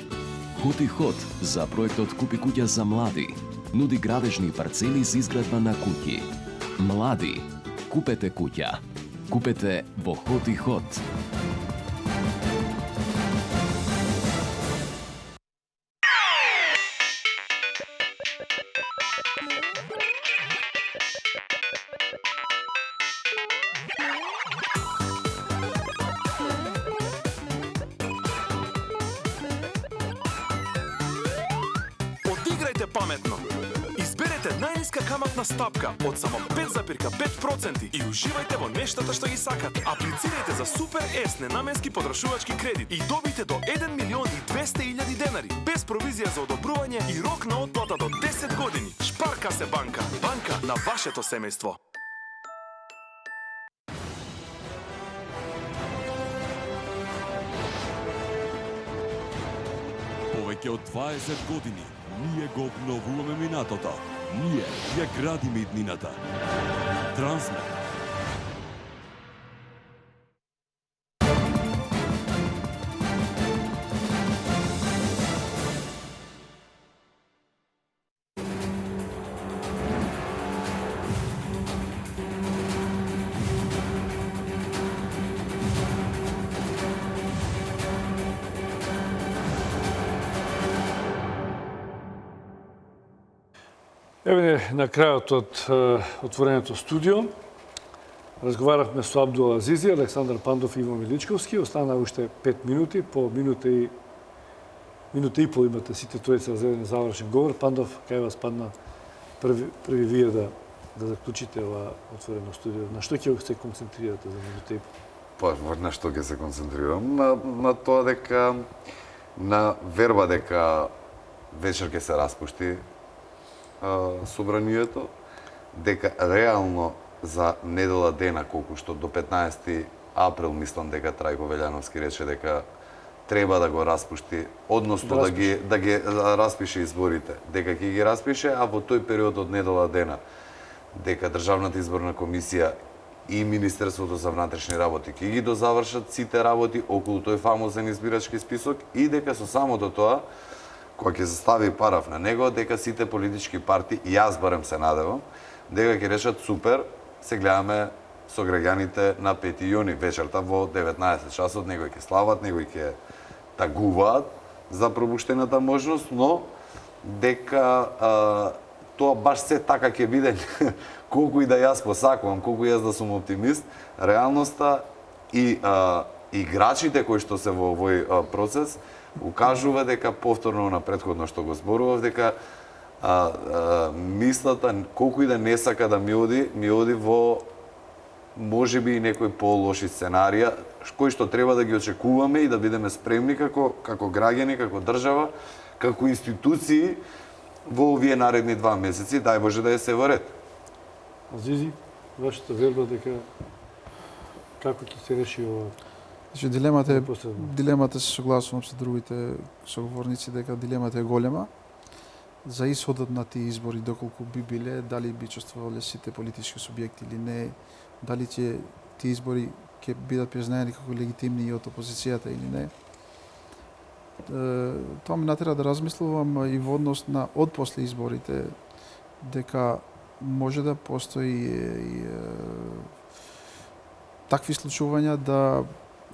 Ход и Ход за проектот Купи куќа за млади нуди градежни парцели за изградба на куќи. Млади, купете куќа. Купете во Ход и Ход. Одиграјте паметно. Изберете најниска каматна стапка од само 5,5% и уживајте во нештата што ги сакате. Аплицирајте за Супер С ненаменски потрошувачки кредит и добите до 1.200.000 денари без провизија за одобрување и рок на отплата до 10 години. Шпарка се банка, банка на вашето семејство. Повеќе од 20 години ние го обновуваме минатото. Ние ја градиме иднината. Трансмет. Еве на крајот од отвореното студио. Разговаравме со Абдул Азизи, Александар Пандов и Иво Миличковски. Остана уште 5 минути, по минута и пол имате сите тројца за еден завршен говор. Пандов, кај вас падна први вие да заклучите ова отворено студио? На што ќе се концентрирате за минута и пол? Па, на што ќе се концентрирам? На тоа дека, на верба дека вечер ќе се распушти собранието, дека реално за недела дена, колку што до 15 април, мислам дека Трајко Велјановски рече дека треба да го распушти, односно да ги распише изборите, дека ќе ги распише, а во тој период од недела дена, дека Државната изборна комисија и Министерството за внатрешни работи ќе ги дозавршат сите работи околу тој фамозен избирачки список и дека со самото тоа, кога ќе се стави параф на него, дека сите политички партии, и јас барем се надевам, дека ќе решат супер, се гледаме со граѓаните на 5 јуни вечерта во 19 часот, некои ќе слават, некои ќе тагуваат за пропуштената можност, но дека тоа баш се така ќе биде, колку и да јас посакувам, колку јас да сум оптимист, реалноста и играчите кои што се во овој процес укажува дека повторно на претходно што го зборував, дека мислата, колку и да не сака да ми оди во можеби и некои полоши сценарија, кои што треба да ги очекуваме и да бидеме спремни како граѓани, како држава, како институции во овие наредни 2 месеци, дај Боже да е се во ред. Азизи, вашата верба дека како ќе се реши ова? Значи, дилемата се согласувам со другите соговорници дека дилемата е голема. За исходот на тие избори, доколку би биле, дали би чувствувале сите политички субјекти или не, дали тие избори ќе бидат признаени како легитимни и од опозицијата или не. Тоа ме натера да размислувам и во однос на после изборите, дека може да постои и такви случувања да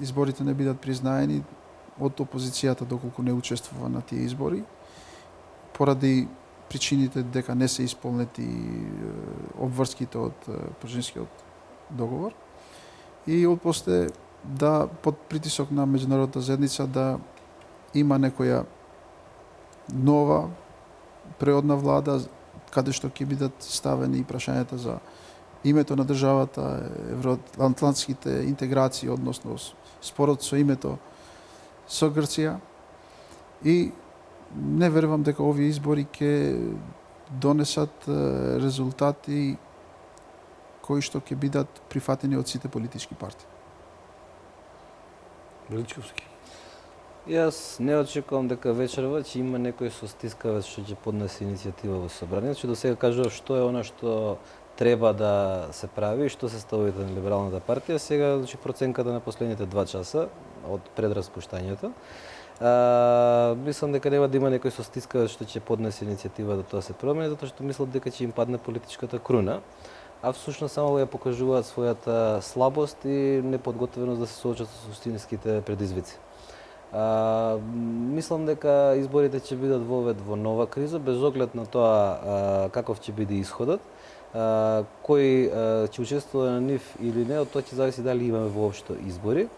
изборите не бидат признаени од опозицијата доколку не учествува на тие избори, поради причините дека не се исполнети обврските од Пружинскиот договор и отпосле да под притисок на меѓународната заедница да има некоја нова преодна влада каде што ќе бидат ставени прашањата за името на државата, евроатлантските интеграции, односно спорот со името со Грција. И не верувам дека овие избори ќе донесат резултати кои што ќе бидат прифатени од сите политички партии. Величковски. Јас не очекувам дека вечерва ќе има некој со стискавец што ќе поднесе иницијатива во собранието, до сега кажував што е она што треба да се прави и што се ставовите на Либералната партија. Сега, значи, проценката на последните 2 часа од предраспуштањето. Мислам дека нема да има некој со стискавец што ќе поднесе иницијатива да тоа се промени, затоа што мислат дека ќе им падне политичката круна, а всушност само ја покажуваат својата слабост и неподготвеност да се соочат со суштинските предизвици. Мислам дека изборите ќе бидат вовед во нова криза, без оглед на тоа каков ќе биде исходот. Кој ќе учествува на нив или не, од тоа ќе зависи дали имаме воопшто избори.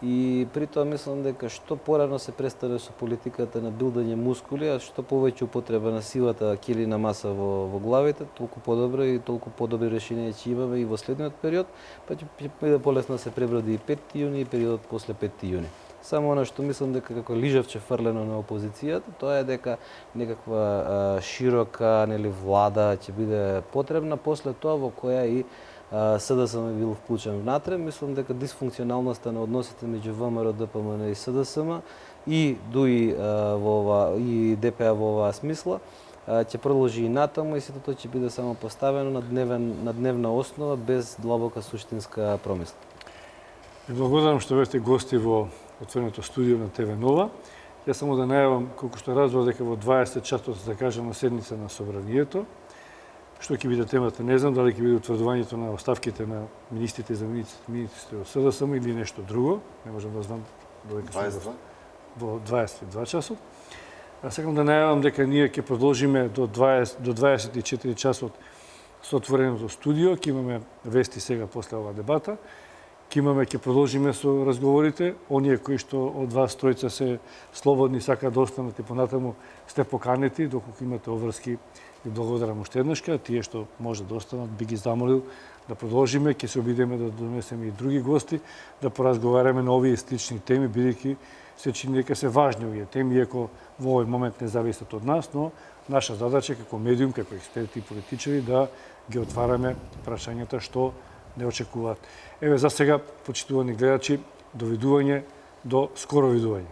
И при тоа мислам дека што порано се престане со политиката на билдање мускули, а што повеќе употреба на силата килина маса во главите, толку подобро и толку подобри решенија ќе имаме и во следниот период, па ќе биде полесно да се преброди и 5 јуни и периодот после 5 јуни. Само она што мислам дека како лижавче фрлено на опозицијата, тоа е дека некаква широка влада ќе биде потребна после тоа во која и СДСМ бил вклучен внатре. Мислам дека дисфункционалноста на односите меѓу ВМРО, ДПМН и СДСМ и ДУИ и ДПА во оваа смисла ќе продолжи и натаму и сето тоа ќе биде само поставено на дневна основа без длабока суштинска промисла. Благодарам што бевте гости во отвореното студио на ТВ Нова. Јас само да најавам колку што разбрав дека во 20 часот се закажана седница на собранието. Што ќе биде темата, не знам, дали ќе биде утврдувањето на оставките на министрите и заместниците од СДСМ или нешто друго. Не можам да знам додека сум во 22 часот. Сакам да најавам дека ние ќе продолжиме до 24 часот со отвореното студио. Ќе имаме вести сега после оваа дебата. Ќе продолжиме со разговорите. Оние кои што од вас тројца се слободни, сакаат да останат и понатаму, сте поканети, доколку имате обврски. И благодарам уште еднашка. Тие што може да останат, би ги замолил да продолжиме. Ќе се обидеме да донесеме и други гости, да поразговараме на овие слични теми, бидејќи се чини дека се важни овие теми, иако во овој момент не зависат од нас, но наша задача како медиум, како експерти и политичари да ги отвараме прашањата што не очекуваат. Еве за сега, почитувани гледачи, довидување, до скоро видување.